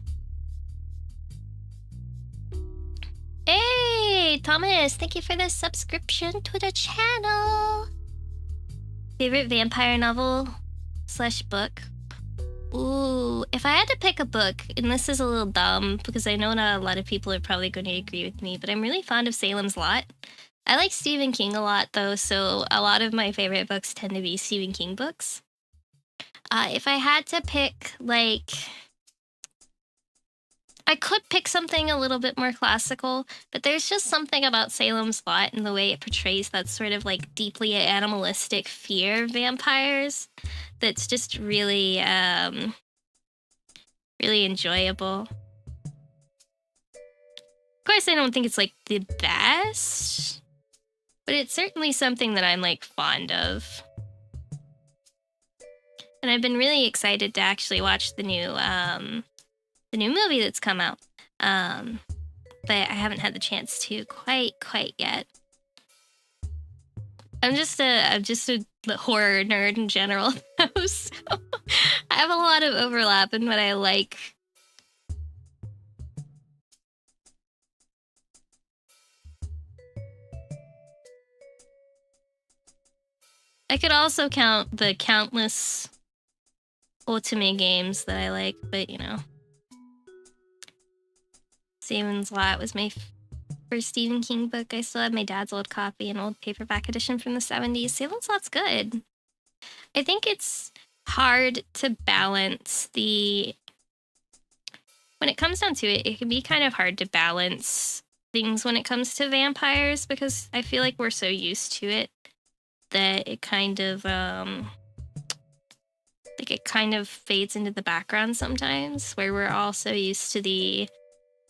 Hey, Thomas, thank you for the subscription to the channel. Favorite vampire novel / book? Ooh, if I had to pick a book, and this is a little dumb because I know not a lot of people are probably going to agree with me, but I'm really fond of Salem's Lot. I like Stephen King a lot though, so a lot of my favorite books tend to be Stephen King books. If I had to pick, like, I could pick something a little bit more classical, but there's just something about Salem's Lot and the way it portrays that sort of like deeply animalistic fear of vampires that's just really, really enjoyable. Of course, I don't think it's like the best, but it's certainly something that I'm like fond of. And I've been really excited to actually watch the new movie that's come out, but I haven't had the chance to quite yet. I'm just a horror nerd in general, so I have a lot of overlap in what I like. I could also count the countless Ultimate games that I like, but you know. Salem's Lot was my first Stephen King book. I still have my dad's old copy, an old paperback edition from the 70s. Salem's Lot's good. I think it's hard to balance when it comes down to it, it can be kind of hard to balance things when it comes to vampires because I feel like we're so used to it that it kind of, it kind of fades into the background sometimes, where we're also used to the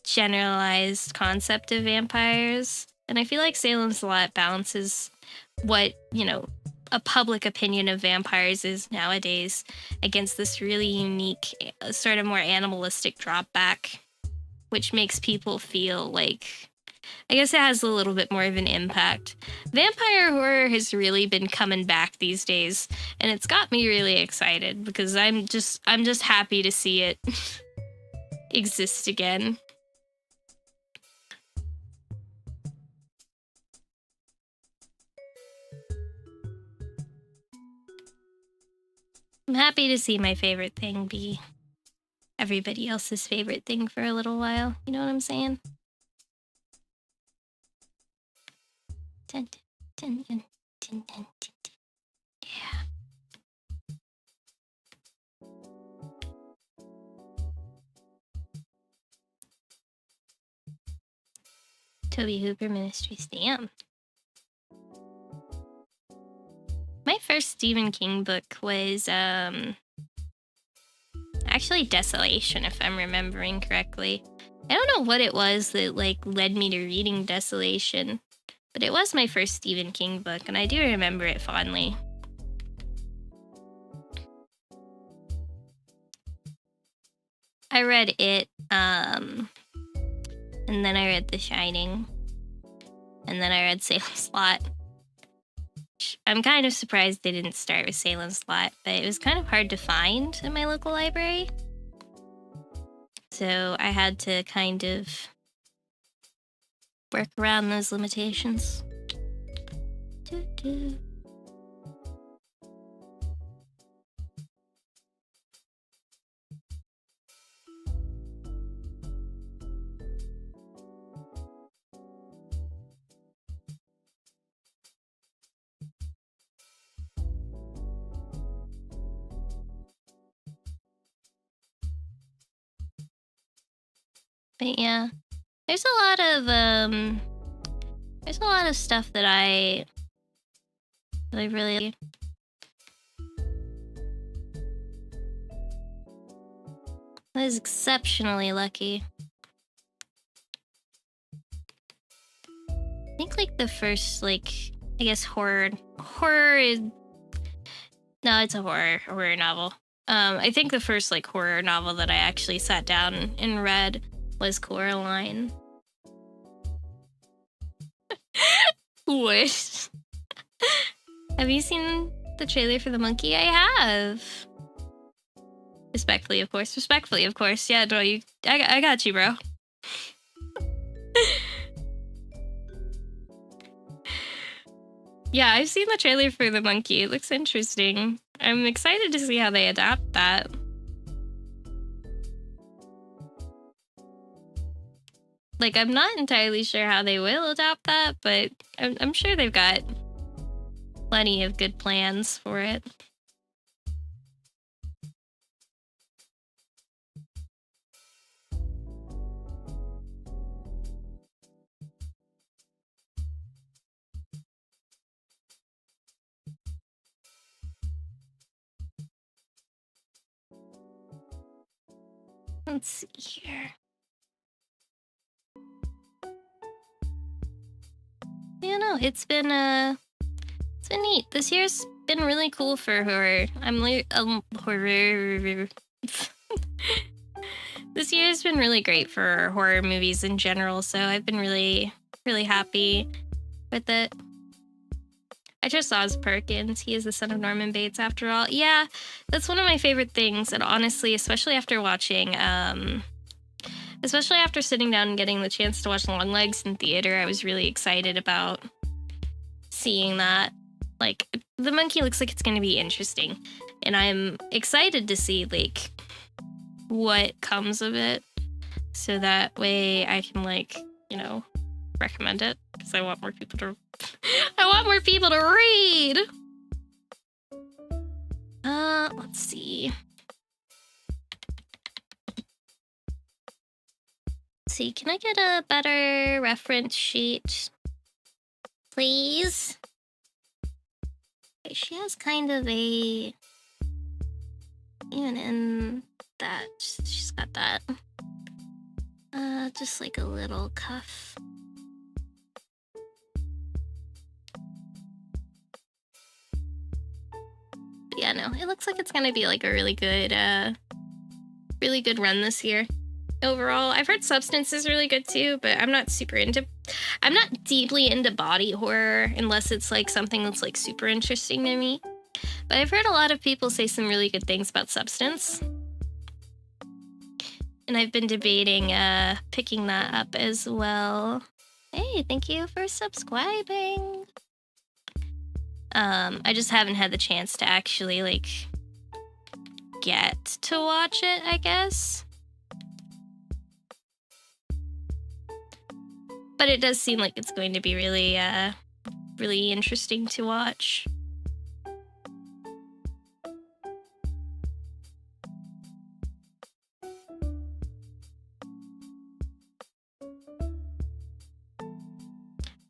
generalized concept of vampires. And I feel like Salem's Lot balances what, you know, a public opinion of vampires is nowadays against this really unique, sort of more animalistic drop back, which makes people feel like, I guess it has a little bit more of an impact. Vampire horror has really been coming back these days, and it's got me really excited because I'm just happy to see it exist again. I'm happy to see my favorite thing be everybody else's favorite thing for a little while. You know what I'm saying? Dun, dun, dun, dun, dun, dun, dun. Yeah. Toby Hooper Ministries. Damn. My first Stephen King book was actually Desolation, if I'm remembering correctly. I don't know what it was that like led me to reading Desolation, but it was my first Stephen King book, and I do remember it fondly. I read it, and then I read The Shining, and then I read Salem's Lot. I'm kind of surprised they didn't start with Salem's Lot, but it was kind of hard to find in my local library. So I had to kind of work around those limitations. Doo-doo. But yeah, there's a lot of stuff that I really I was exceptionally lucky. I think like the first like I guess horror is no, it's a horror novel. I think the first like horror novel that I actually sat down and read was Coraline. What? Have you seen the trailer for The Monkey? I have. Respectfully, of course. Respectfully, of course. Yeah, bro, I got you, bro. Yeah, I've seen the trailer for The Monkey. It looks interesting. I'm excited to see how they adapt that. Like, I'm not entirely sure how they will adapt that, but I'm sure they've got plenty of good plans for it. Let's see here. Yeah, no, it's been neat. This year's been really cool for horror. Horror. This year's been really great for horror movies in general, so I've been really happy with it. I just saw Oz Perkins. He is the son of Norman Bates, after all. Yeah, that's one of my favorite things, and honestly, especially after watching, especially after sitting down and getting the chance to watch Longlegs in theater, I was really excited about seeing that. Like, The Monkey looks like it's going to be interesting, and I'm excited to see, like, what comes of it, so that way I can, like, you know, recommend it, because I want more people to read. Let's see. Can I get a better reference sheet, please? Okay, she has kind of a, even in that, she's got that, just like a little cuff. Yeah, no, it looks like it's gonna be like a really good run this year. Overall, I've heard Substance is really good too, but I'm not deeply into body horror unless it's like something that's like super interesting to me. But I've heard a lot of people say some really good things about Substance. And I've been debating picking that up as well. Hey, thank you for subscribing. I just haven't had the chance to actually like get to watch it, I guess. But it does seem like it's going to be really interesting to watch.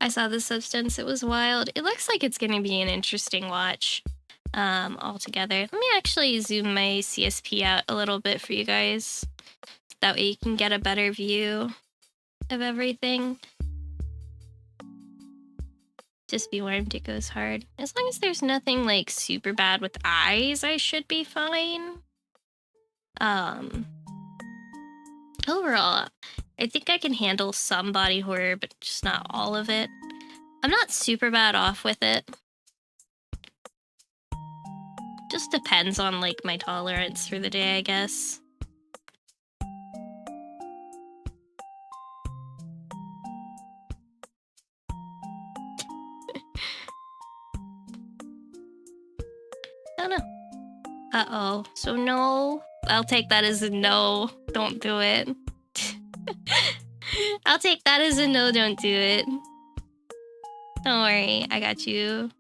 I saw The Substance, it was wild. It looks like it's gonna be an interesting watch altogether. Let me actually zoom my CSP out a little bit for you guys That way you can get a better view of everything. Just be warned, it goes hard. As long as there's nothing like super bad with eyes, I should be fine. Overall, I think I can handle some body horror, but just not all of it. I'm not super bad off with it. Just depends on like my tolerance for the day, I guess. I don't know. Uh-oh. So no. I'll take that as a no. Don't do it. I'll take that as a no, don't do it. Don't worry, I got you.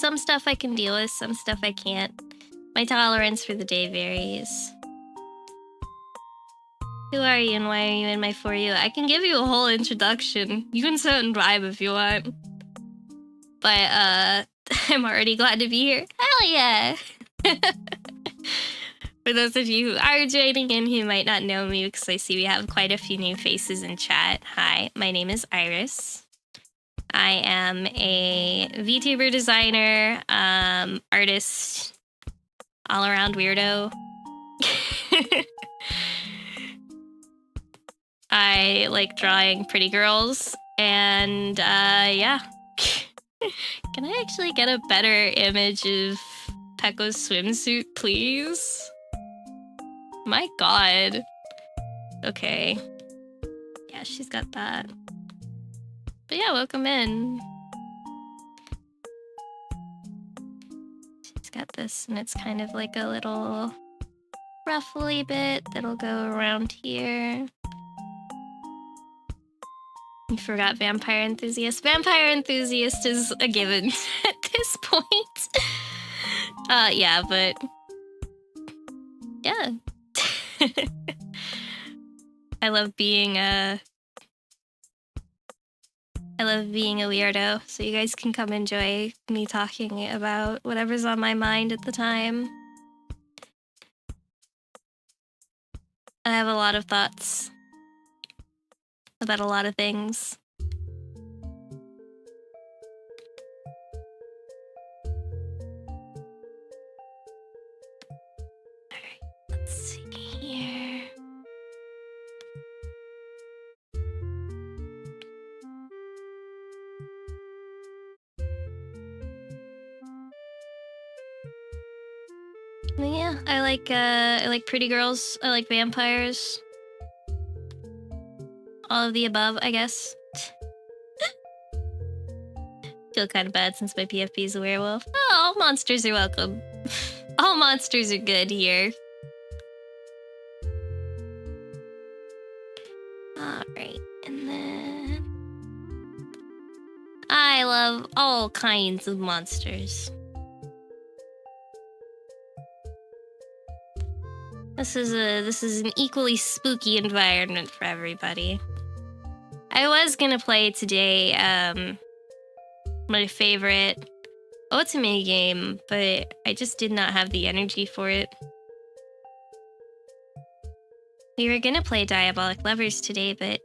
Some stuff I can deal with, some stuff I can't. My tolerance for the day varies. Who are you and why are you in my For You? I can give you a whole introduction. You can sit and vibe if you want. But, I'm already glad to be here. Hell yeah! For those of you who are joining in who might not know me, because I see we have quite a few new faces in chat. Hi, my name is Iris. I am a VTuber designer, artist, all-around weirdo. I like drawing pretty girls, and yeah. Can I actually get a better image of Pekko's swimsuit, please? My god. Okay. Yeah, she's got that. But yeah, welcome in. She's got this, and it's kind of like a little ruffly bit that'll go around here. You forgot Vampire Enthusiast. Vampire Enthusiast is a given at this point. Yeah, but... yeah. I love being a weirdo, so you guys can come enjoy me talking about whatever's on my mind at the time. I have a lot of thoughts about a lot of things. Alright, let's see here. Yeah, I like pretty girls, I like vampires. All of the above, I guess. Feel kind of bad since my PFP is a werewolf. Oh, all monsters are welcome. All monsters are good here. Alright, and then... I love all kinds of monsters. This is an equally spooky environment for everybody. I was gonna play today, my favorite... oh, it's a minigame, but I just did not have the energy for it. We were gonna play Diabolic Lovers today, but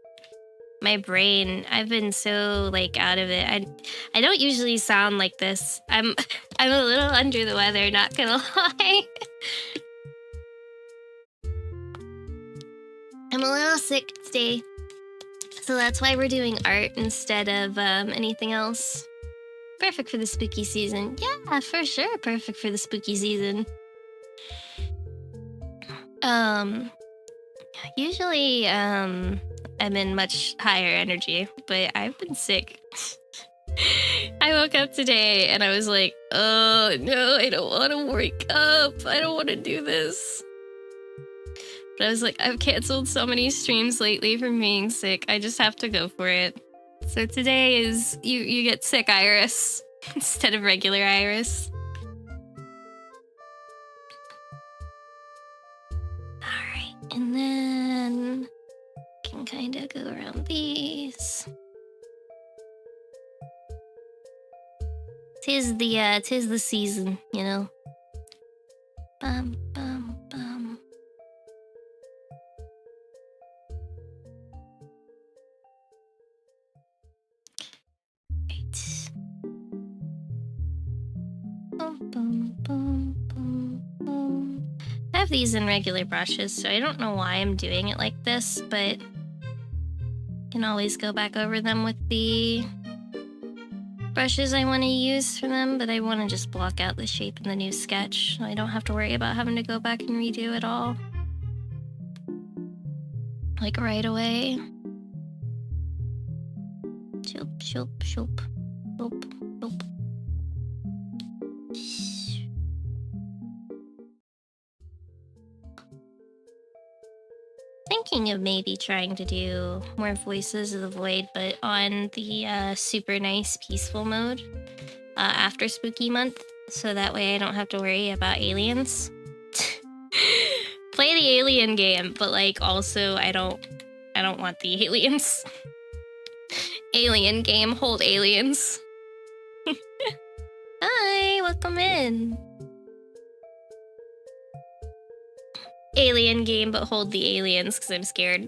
my brain, I've been so, like, out of it. I don't usually sound like this. I'm a little under the weather, not gonna lie. I'm a little sick today. So that's why we're doing art instead of anything else. Perfect for the spooky season. Yeah, for sure, perfect for the spooky season. Usually, I'm in much higher energy, but I've been sick. I woke up today and I was like, oh no, I don't want to wake up. I don't want to do this. But I was like, I've canceled so many streams lately from being sick. I just have to go for it. So today is you get sick Iris instead of regular Iris. Alright, and then can kind of go around these. tis the season, you know. Bum bum bum. Right. Bum bum bum bum bum. I have these in regular brushes, so I don't know why I'm doing it like this, but can always go back over them with the brushes I want to use for them, but I want to just block out the shape in the new sketch so I don't have to worry about having to go back and redo it all. Like right away. Shoop, shoop, shoop. Shoop, shoop. Thinking of maybe trying to do more Voices of the Void, but on the super nice peaceful mode after Spooky Month, so that way I don't have to worry about aliens. Play the alien game, but like also I don't want the aliens. Alien game, hold aliens. Hi, welcome in. Alien game, but hold the aliens because I'm scared.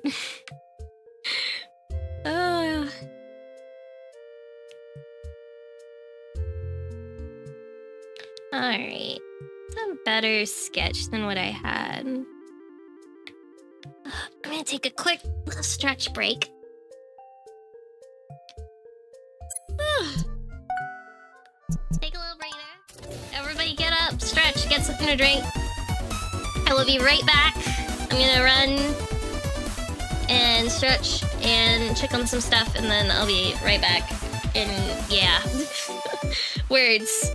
Alright. It's a better sketch than what I had. I'm gonna take a quick little stretch break. Take a little breather. Everybody get up, stretch, get something to drink. I will be right back. I'm gonna run and stretch and check on some stuff, and then I'll be right back. And yeah. Words.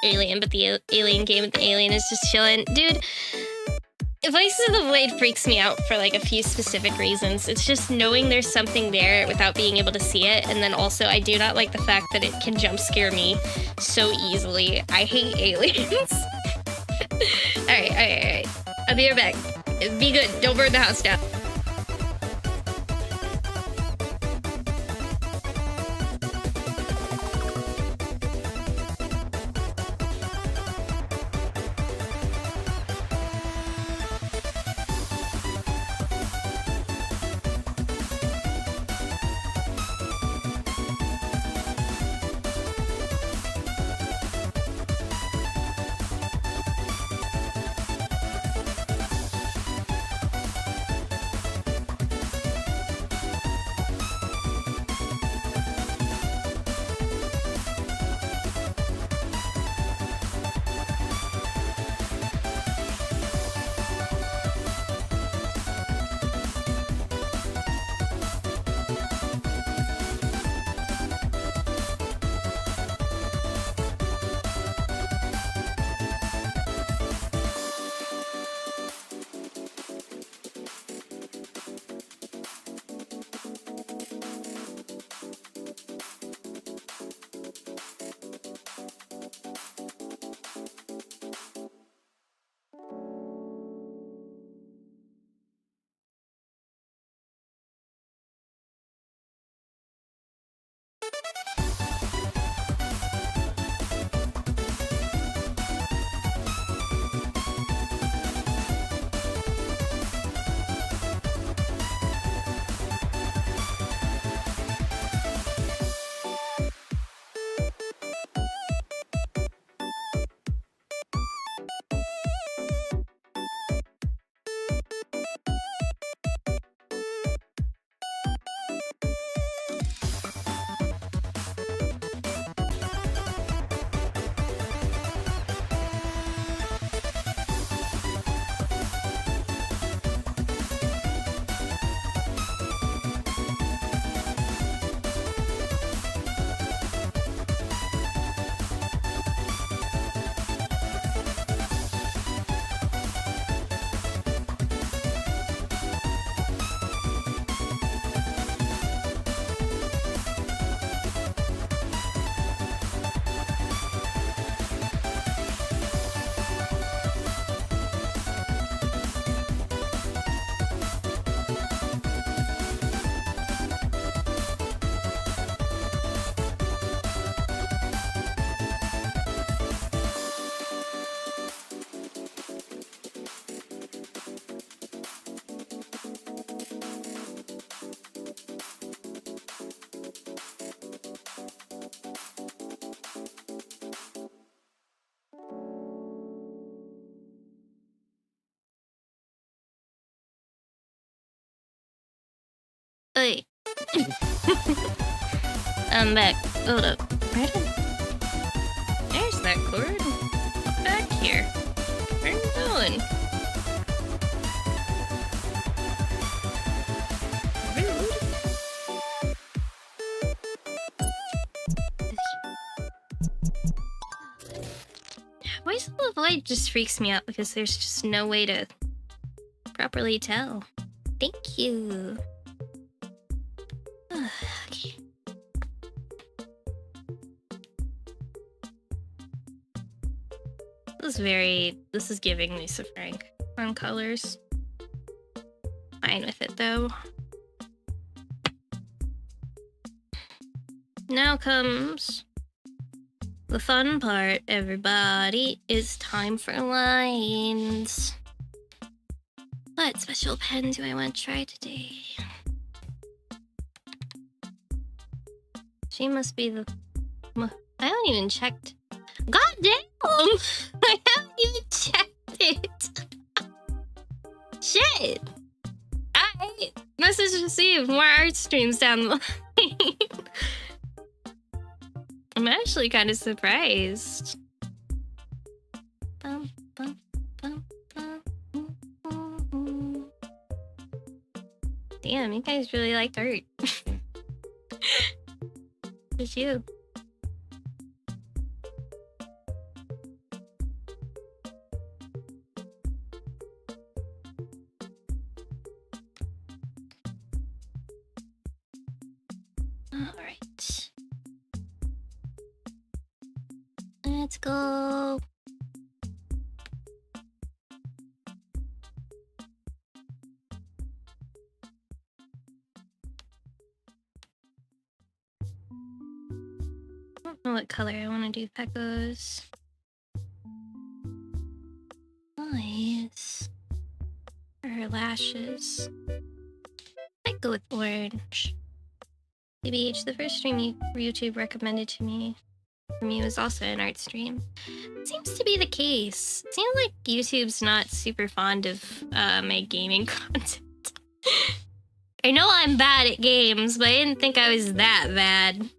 Alien, but the alien game with the alien is just chilling. Dude, Voices of the Void freaks me out for like a few specific reasons. It's just knowing there's something there without being able to see it, and then also I do not like the fact that it can jump scare me so easily. I hate aliens. Alright. I'll be right back. Be good. Don't burn the house down. Oi. I'm back. Hold up. Where did... There's that cord. Back here. Where are you going? Rude. Voice of the Void just freaks me out because there's just no way to properly tell. Thank you. Okay. This is giving Lisa Frank on colors. Fine with it though. Now comes the fun part, everybody. It's time for lines. What special pen do I want to try today? She must be the... I haven't even checked. God damn! I haven't even checked it. Shit! I message received. More art streams down the line. I'm actually kind of surprised. Bum, bum, bum, bum, Damn, you guys really liked art. Did you? Alright. Let's go. I don't know what color I want to do Pecos. Nice. For her lashes. I'd go with orange. BBH, the first stream YouTube recommended to me from you was also an art stream. It seems to be the case. It seems like YouTube's not super fond of my gaming content. I know I'm bad at games, but I didn't think I was that bad.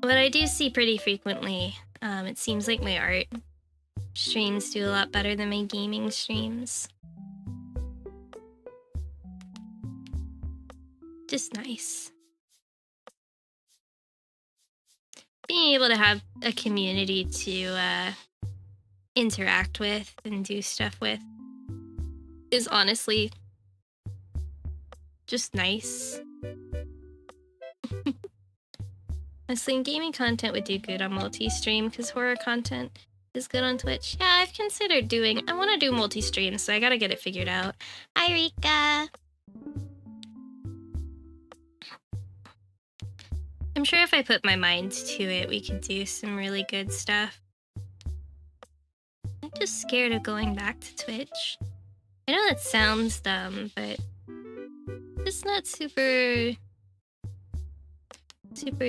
What I do see pretty frequently, it seems like my art streams do a lot better than my gaming streams. Just nice. Being able to have a community to interact with and do stuff with is honestly just nice. Honestly, gaming content would do good on multi-stream because horror content is good on Twitch. Yeah, I've considered doing... I want to do multi-stream, so I gotta get it figured out. Hi, Rika! I'm sure if I put my mind to it, we could do some really good stuff. I'm just scared of going back to Twitch. I know that sounds dumb, but just not super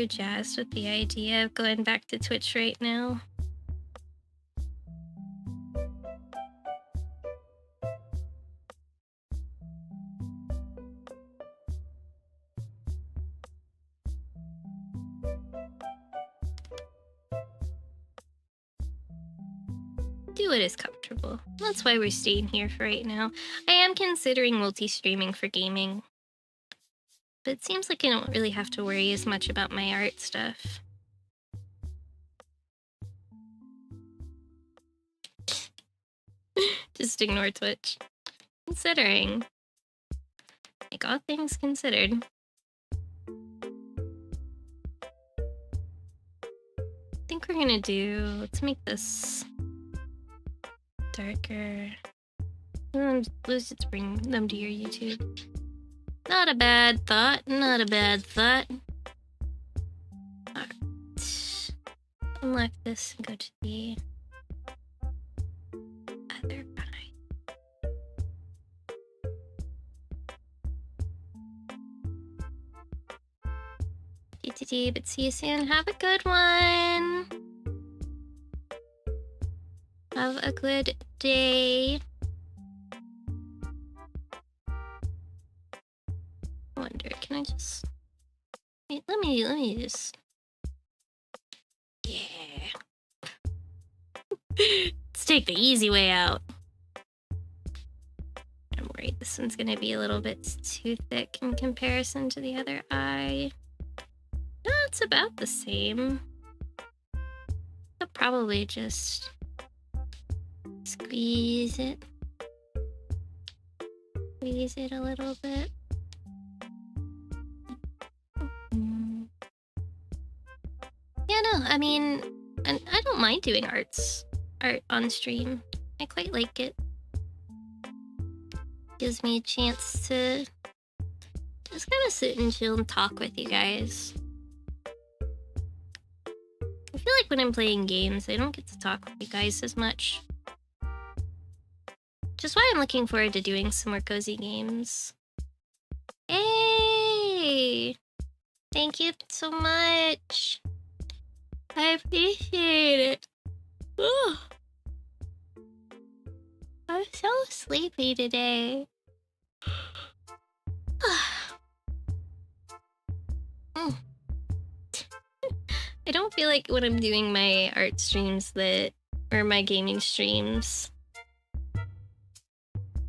jazzed with the idea of going back to Twitch right now. Do what is comfortable. That's why we're staying here for right now. I am considering multi-streaming for gaming. But it seems like I don't really have to worry as much about my art stuff. Just ignore Twitch. Considering. Like, all things considered. I think we're gonna do... Let's make this darker. Let's just bring them to your YouTube. Not a bad thought, not a bad thought. Alright. Unlock this and go to the other eye. But see you soon. Have a good one. Have a good day. Can I just... Wait, let me just... Yeah. Let's take the easy way out. I'm worried this one's gonna be a little bit too thick in comparison to the other eye. No, it's about the same. I'll probably just squeeze it. Squeeze it a little bit. Yeah, no, I mean, I don't mind doing art on stream. I quite like it. Gives me a chance to just kind of sit and chill and talk with you guys. I feel like when I'm playing games, I don't get to talk with you guys as much. Just why I'm looking forward to doing some more cozy games. Hey! Thank you so much. I appreciate it. Ooh. I'm so sleepy today. I don't feel like when I'm doing my art streams or my gaming streams,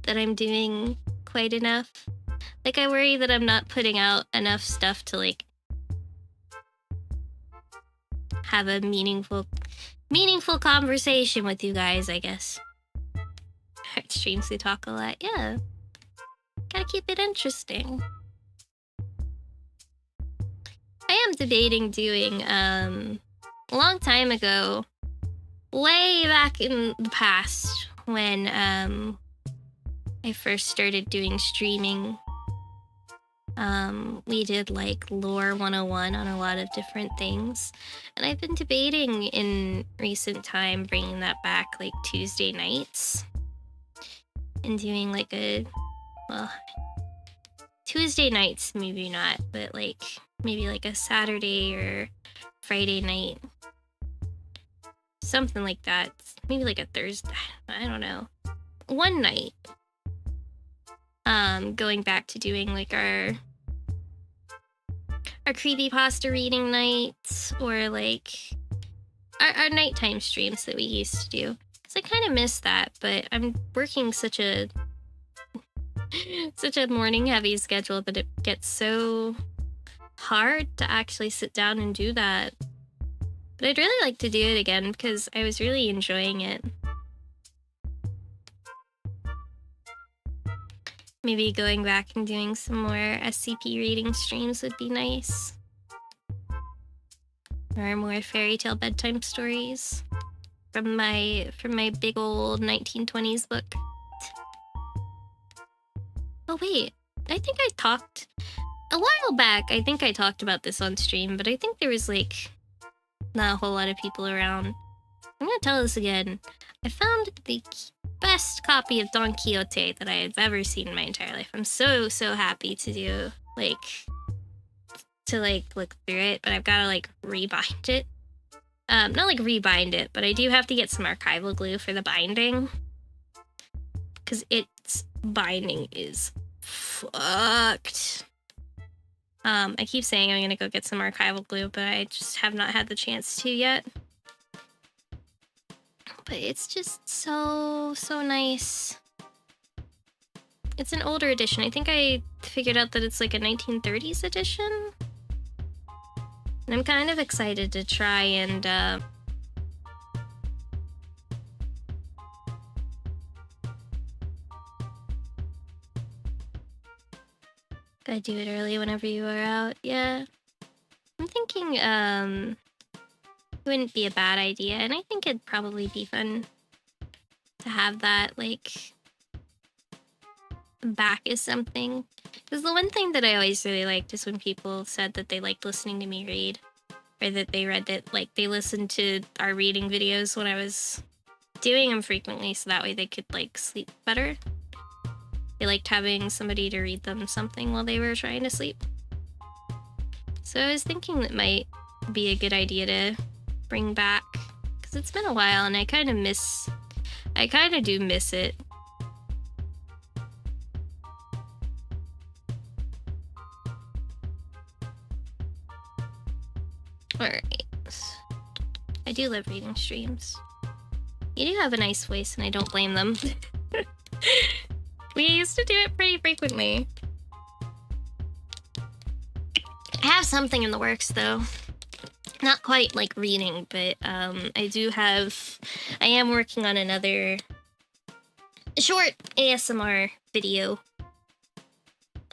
that I'm doing quite enough. Like, I worry that I'm not putting out enough stuff to, like, have a meaningful conversation with you guys, I guess. Art streams, we talk a lot, yeah. Gotta keep it interesting. I am debating doing, a long time ago, way back in the past, when, I first started doing streaming. We did, like, Lore 101 on a lot of different things. And I've been debating in recent time bringing that back, like, Tuesday nights. And doing, like, well, Tuesday nights, maybe not, but, like, maybe, like, a Saturday or Friday night. Something like that. Maybe, like, a Thursday. I don't know. One night. Going back to doing, like, our creepypasta reading nights, or, like, our nighttime streams that we used to do. Because I kind of miss that, but I'm working such a morning heavy schedule that it gets so hard to actually sit down and do that. But I'd really like to do it again because I was really enjoying it. Maybe going back and doing some more SCP reading streams would be nice. Or more fairy tale bedtime stories from my big old 1920s book. Oh wait, I think I talked a while back. I think I talked about this on stream, but I think there was, like, not a whole lot of people around. I'm gonna tell this again. I found the best copy of Don Quixote that I have ever seen in my entire life. I'm so happy to do, like, look through it, but I've gotta, like, rebind it. Not, like, rebind it, but I do have to get some archival glue for the binding. Because its binding is fucked. I keep saying I'm gonna go get some archival glue, but I just have not had the chance to yet. But it's just so nice. It's an older edition. I think I figured out that it's like a 1930s edition. And I'm kind of excited to try and gotta do it early whenever you are out. Yeah. I'm thinking it wouldn't be a bad idea, and I think it'd probably be fun to have that, like, back as something. Because the one thing that I always really liked is when people said that they liked listening to me read, or that they read that, like, they listened to our reading videos when I was doing them frequently, so that way they could, like, sleep better. They liked having somebody to read them something while they were trying to sleep. So I was thinking that might be a good idea to bring back, because it's been a while and I kind of do miss it. do love reading streams. You do have a nice voice, and I don't blame them. We used to do it pretty frequently. I have something in the works, though. Not quite like reading, but I am working on another short ASMR video.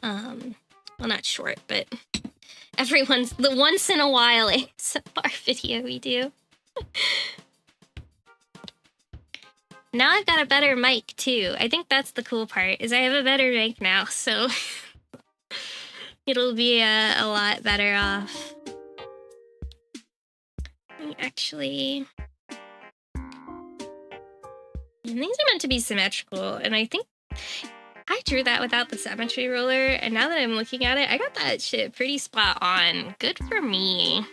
Well, not short, but the once in a while ASMR video we do. Now I've got a better mic too. I think that's the cool part, is I have a better mic now, so it'll be a lot better off. Actually, and these are meant to be symmetrical, and I think I drew that without the symmetry ruler, and now that I'm looking at it, I got that shit pretty spot on. Good for me.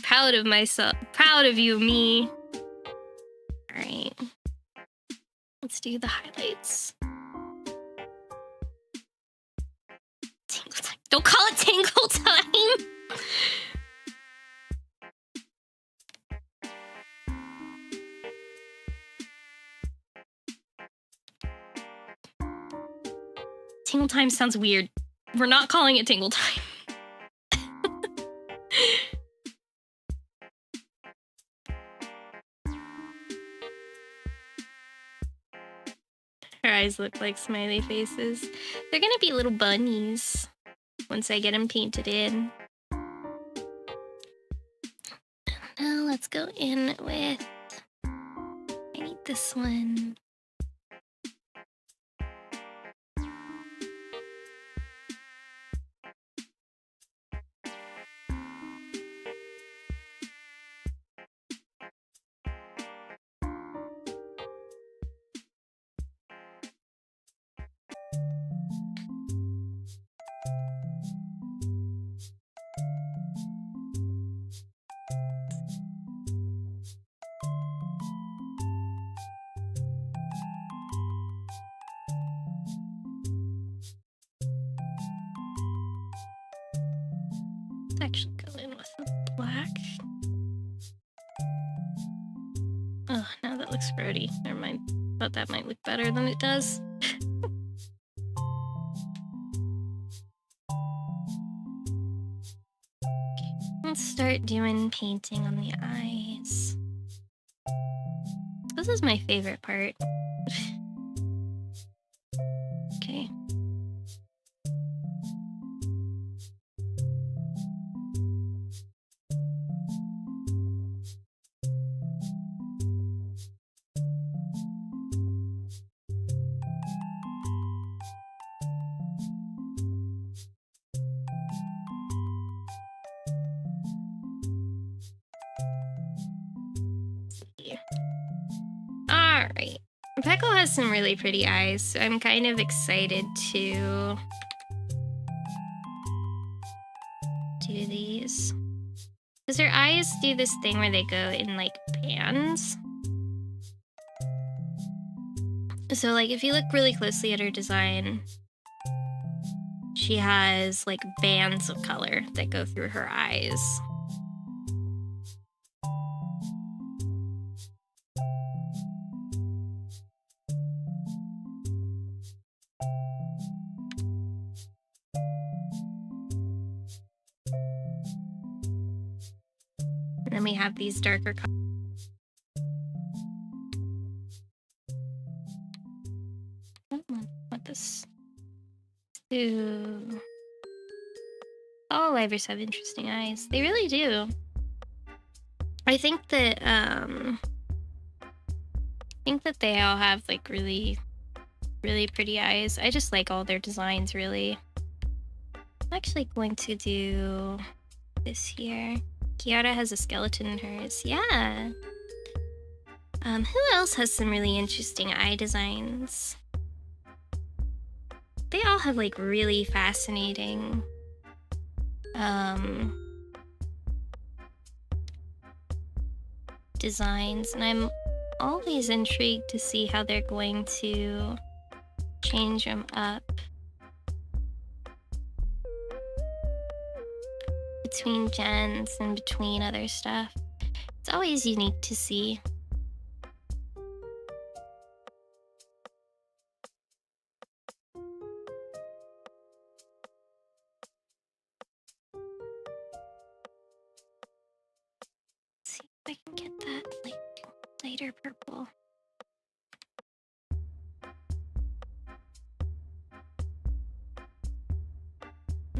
Proud of myself. Proud of you, me. Alright. Let's do the highlights. Tingle time. Don't call it tingle time! Tingle time sounds weird. We're not calling it tingle time. Her eyes look like smiley faces. They're gonna be little bunnies once I get them painted in. Now let's go in with... I need this one. Actually go in with the black. Oh, now that looks grody. Never mind. Thought that might look better than it does. Let's start doing painting on the eyes. This is my favorite part. Okay. Alright. Peckle has some really pretty eyes, so I'm kind of excited to do these. Because her eyes do this thing where they go in, like, bands. So, like, if you look really closely at her design, she has, like, bands of color that go through her eyes. And then we have these darker colors. What this? Ooh. All livers have interesting eyes. They really do. I think that they all have like really pretty eyes. I just like all their designs really. I'm actually going to do this here. Kiara has a skeleton in hers. Yeah. Who else has some really interesting eye designs? They all have like really fascinating designs, and I'm always intrigued to see how they're going to change them up. between gens and between other stuff. It's always unique to see. See if I can get that like lighter purple.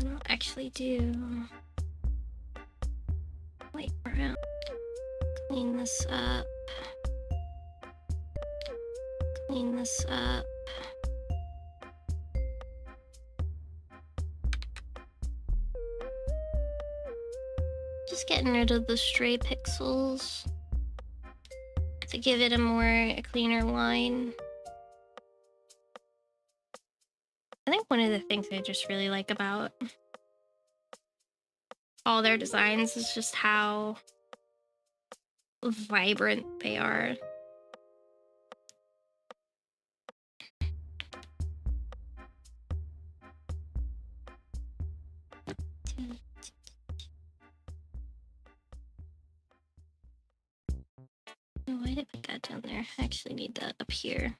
I'll actually do light brown. Clean this up. Clean this up. Just getting rid of the stray pixels to give it a cleaner line. I think one of the things I just really like about all their designs is just how vibrant they are. Oh, why did I put that down there? I actually need that up here.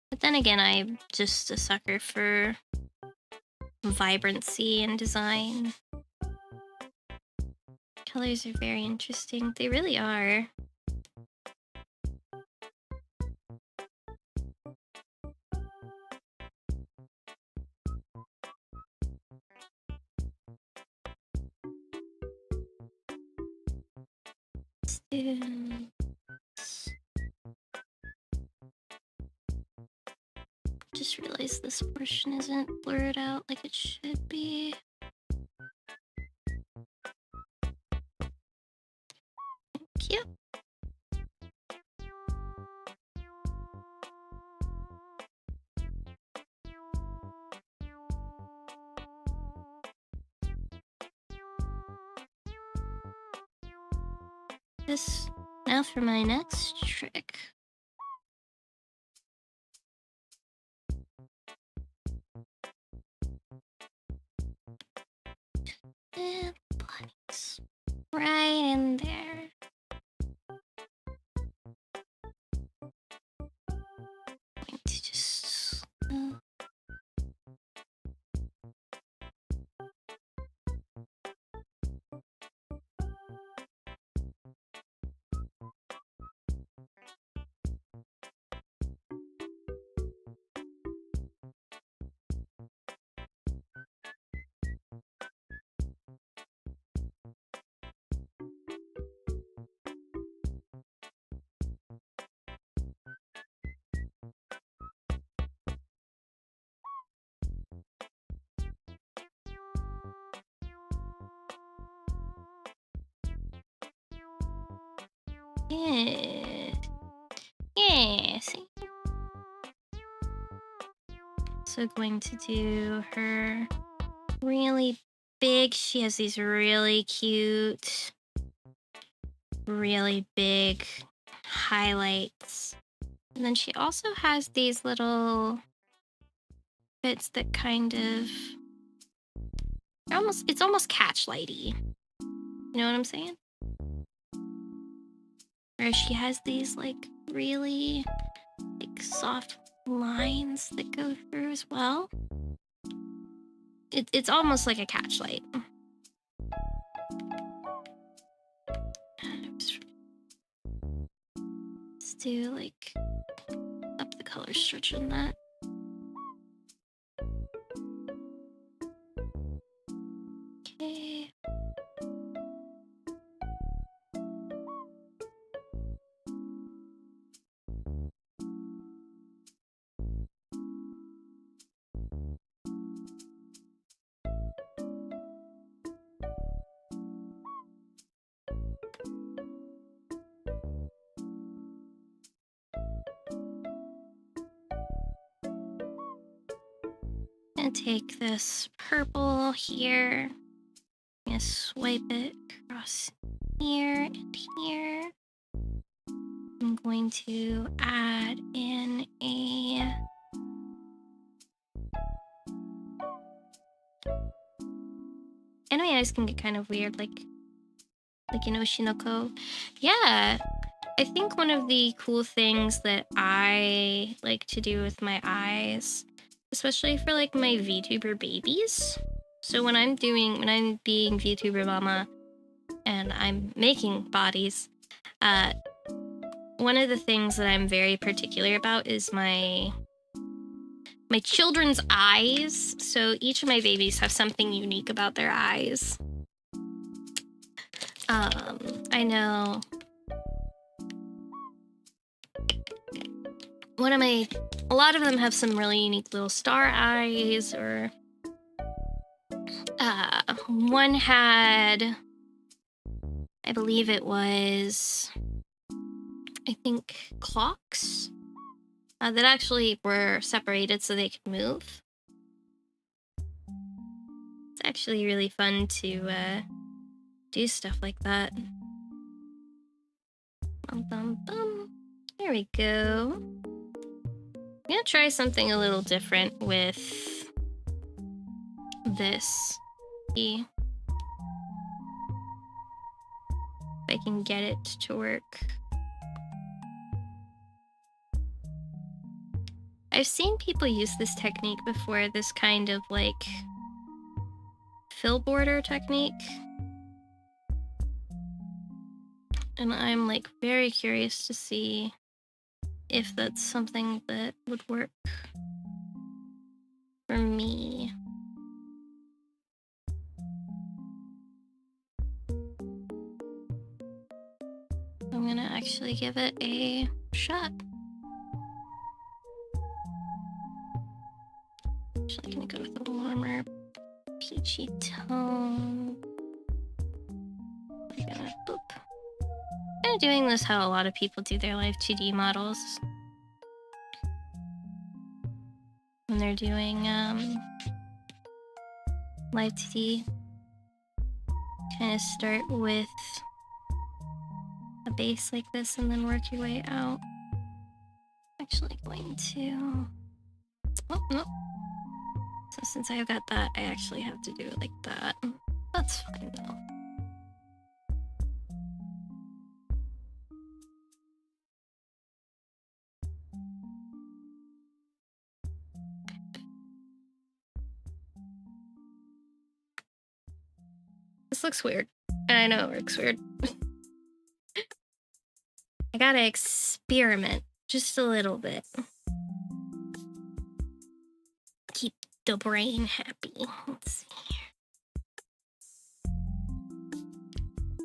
But then again, I'm just a sucker for vibrancy in design. Colors are very interesting. They really are. Just realized this portion isn't blurred out like it should be. Cute. This now for my next trick. And bunnies right in there. Going to just yeah. Yeah, see? So going to do her really big. She has these really cute, really big highlights. And then she also has these little bits that kind of it's almost catchlighty. You know what I'm saying? Where she has these like really like soft lines that go through as well. It's almost like a catchlight. Let's do like up the color stretch in that. Okay. And take this purple here. I'm gonna swipe it across here and here. I'm going to add in a anime eyes can get kind of weird, like in Oshinoko. Yeah, I think one of the cool things that I like to do with my eyes, especially for like my VTuber babies. So when I'm being VTuber mama and I'm making bodies, one of the things that I'm very particular about is my children's eyes. So each of my babies have something unique about their eyes. I know a lot of them have some really unique little star eyes, or one had, I believe it was, I think, clocks that actually were separated so they could move. It's actually really fun to do stuff like that. Bum, bum, bum. There we go. I'm gonna try something a little different with this. See if I can get it to work. I've seen people use this technique before, this kind of like fill border technique. And I'm like very curious to see if that's something that would work for me. I'm gonna actually give it a shot. Actually gonna go with a warmer peachy tone. We're gonna boop. Kind of doing this how a lot of people do their live 2D models. When they're doing live 2D. Kind of start with a base like this and then work your way out. Actually going to... Oh, no. So since I've got that, I actually have to do it like that. That's fine though. This looks weird. And I know it looks weird. I gotta experiment just a little bit. Keep the brain happy. Let's see here.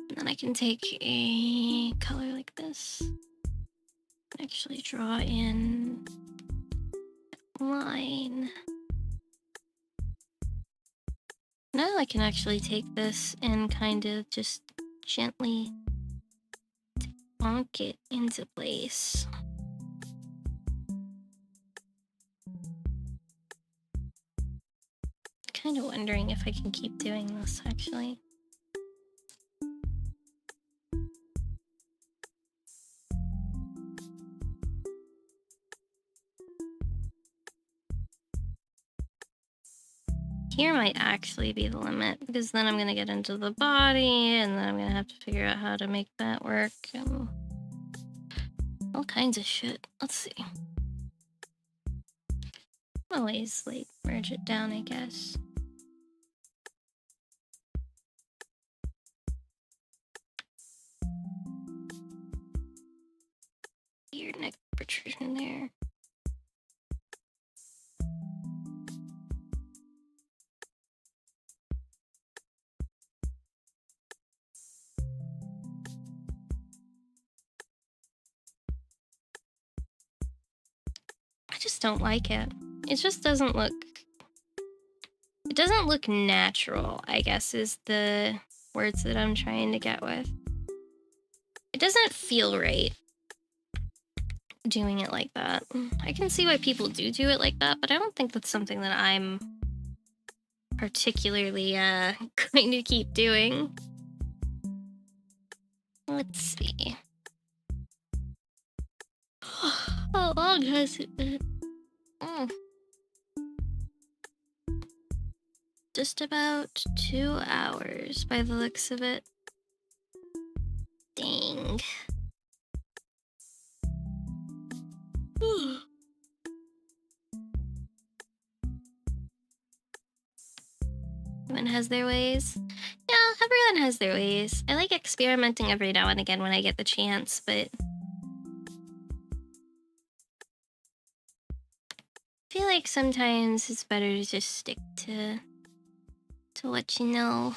And then I can take a color like this. Actually draw in a line. Now I can actually take this and kind of just gently bonk it into place. Kind of wondering if I can keep doing this actually. Here might actually be the limit, because then I'm gonna get into the body, and then I'm gonna have to figure out how to make that work, and all kinds of shit. Let's see. Always, like, merge it down, I guess. Your neck protrusion there. I just don't like it. It just doesn't look... It doesn't look natural, I guess, is the words that I'm trying to get with. It doesn't feel right doing it like that. I can see why people do it like that, but I don't think that's something that I'm particularly going to keep doing. Let's see. How long has it been? Just just about 2 hours by the looks of it. Dang. Everyone has their ways. Yeah, everyone has their ways. I like experimenting every now and again when I get the chance, but I feel like sometimes it's better to just stick to what you know.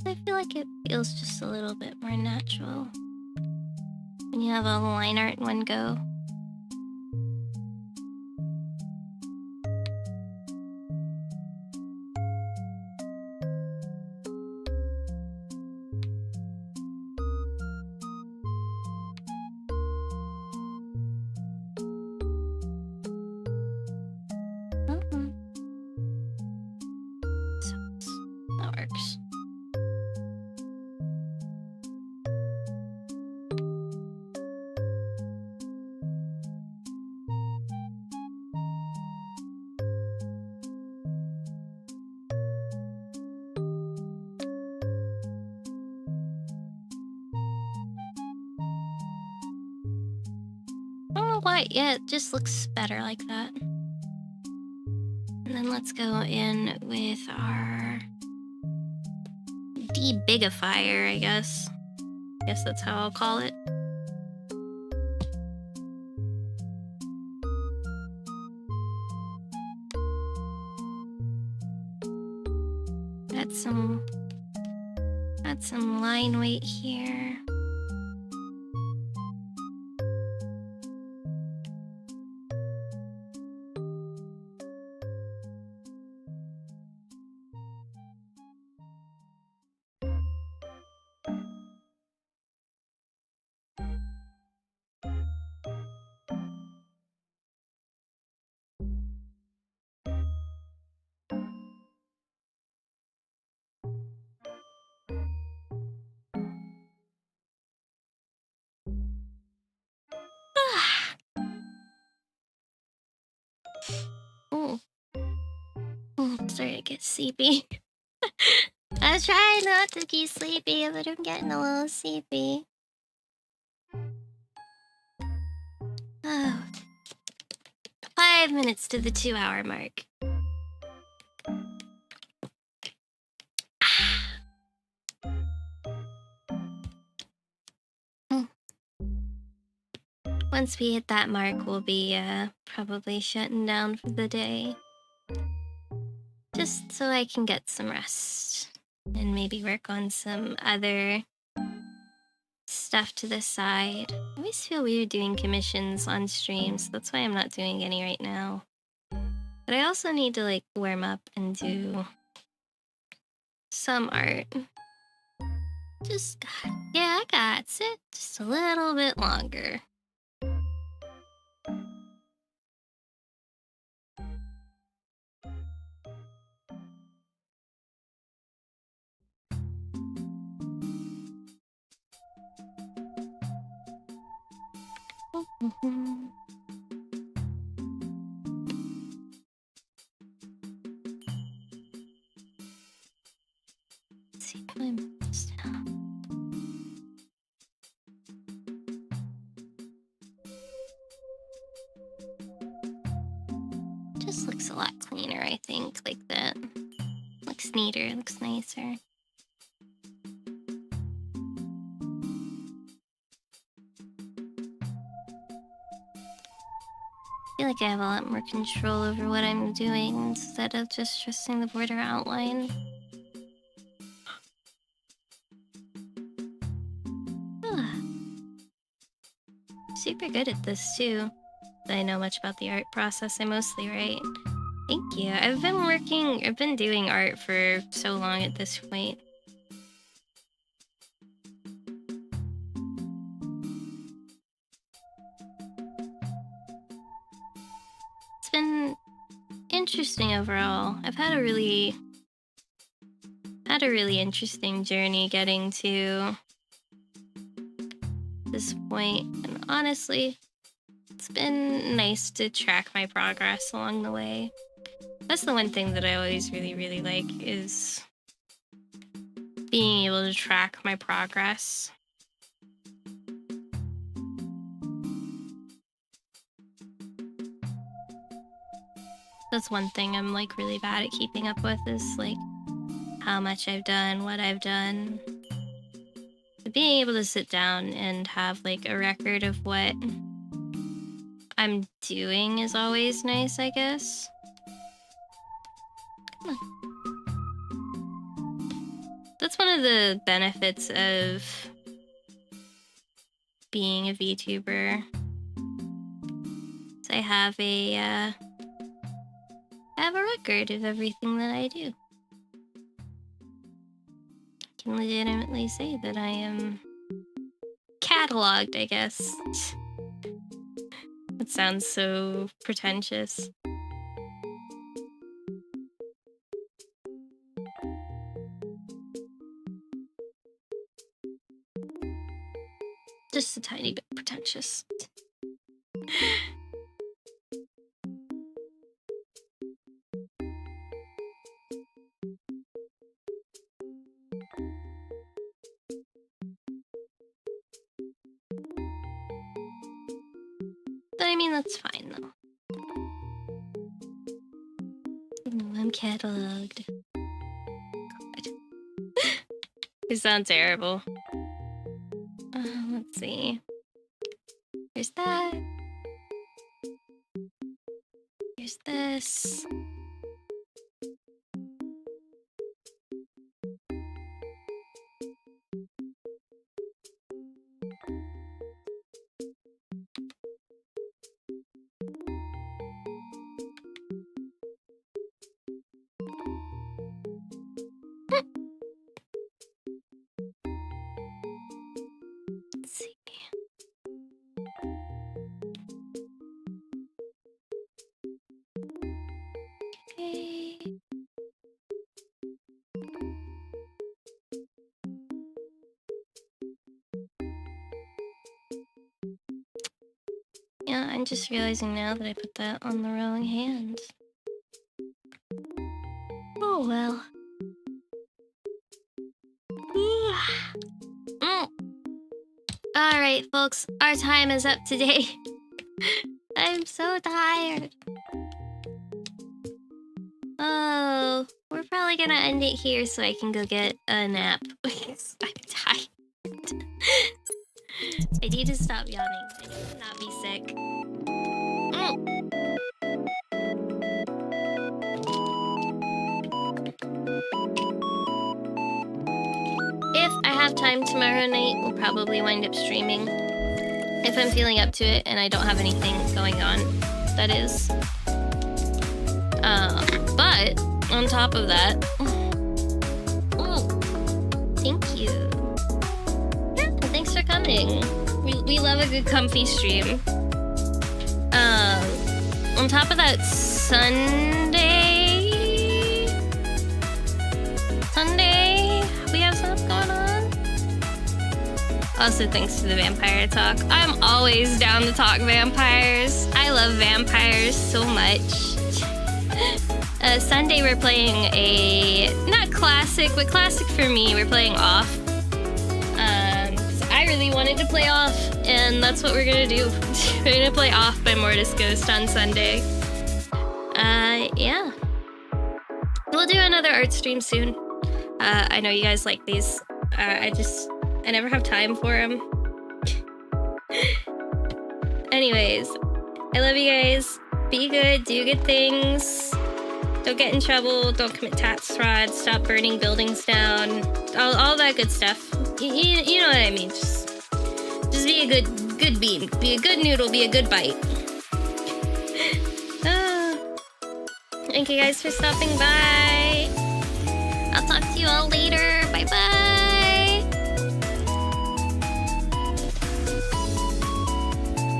I feel like it feels just a little bit more natural when you have all the line art in one go. Mhm. So that works. I don't know why. Yeah, it just looks better like that. And then let's go in with our debigifier, I guess. Guess that's how I'll call it. Add some line weight here. Oh, I'm starting to get sleepy. I was trying not to be sleepy, but I'm getting a little sleepy. Oh. 5 minutes to the 2-hour mark. Once we hit that mark, we'll be probably shutting down for the day. Just so I can get some rest. And maybe work on some other stuff to the side. I always feel weird doing commissions on streams. That's why I'm not doing any right now. But I also need to like warm up and do some art. Yeah, I got it. Just a little bit longer. Let's see if I move this down. Just looks a lot cleaner, I think, like that. Looks neater, looks nicer. I feel like I have a lot more control over what I'm doing instead of just trusting the border outline. Super good at this too. I know much about the art process. I'm mostly right. Thank you. I've been doing art for so long at this point. interesting overall. I've had a really interesting journey getting to this point, and honestly, it's been nice to track my progress along the way. That's the one thing that I always really like, is being able to track my progress. That's one thing I'm like really bad at keeping up with, is like how much I've done, what I've done. But being able to sit down and have like a record of what I'm doing is always nice, I guess. Come on. That's one of the benefits of being a VTuber. So I have a record of everything that I do. I can legitimately say that I am cataloged, I guess. That sounds so pretentious. Just a tiny bit pretentious. But I mean, that's fine though. Ooh, I'm cataloged. God. You sound terrible. Let's see. There's that. There's this. Let's see. Okay. Yeah, I'm just realizing now that I put that on the wrong hand. Oh well. Alright, folks, our time is up today. I'm so tired. Oh, we're probably gonna end it here so I can go get a nap. Because I'm tired. I need to stop yawning. I need to not be sick. If I have time tomorrow night, we'll probably wind up streaming. If I'm feeling up to it and I don't have anything going on, that is. But on top of that, thank you. Yeah, thanks for coming. We love a good comfy stream. On top of that, Sunday, we have stuff going on. Also, thanks to the vampire talk. I'm always down to talk vampires. I love vampires so much. Sunday we're playing a, not classic, but classic for me, we're playing Off. 'Cause I really wanted to play Off, and that's what we're gonna do. We're gonna play Off by Mortis Ghost on Sunday. Yeah. We'll do another art stream soon. I know you guys like these. I never have time for them. Anyways, I love you guys. Be good, do good things. Don't get in trouble, don't commit tax fraud, stop burning buildings down, all that good stuff. You know what I mean. Just be a good bean. Be a good noodle, be a good bite. Thank you guys for stopping by. I'll talk to you all later.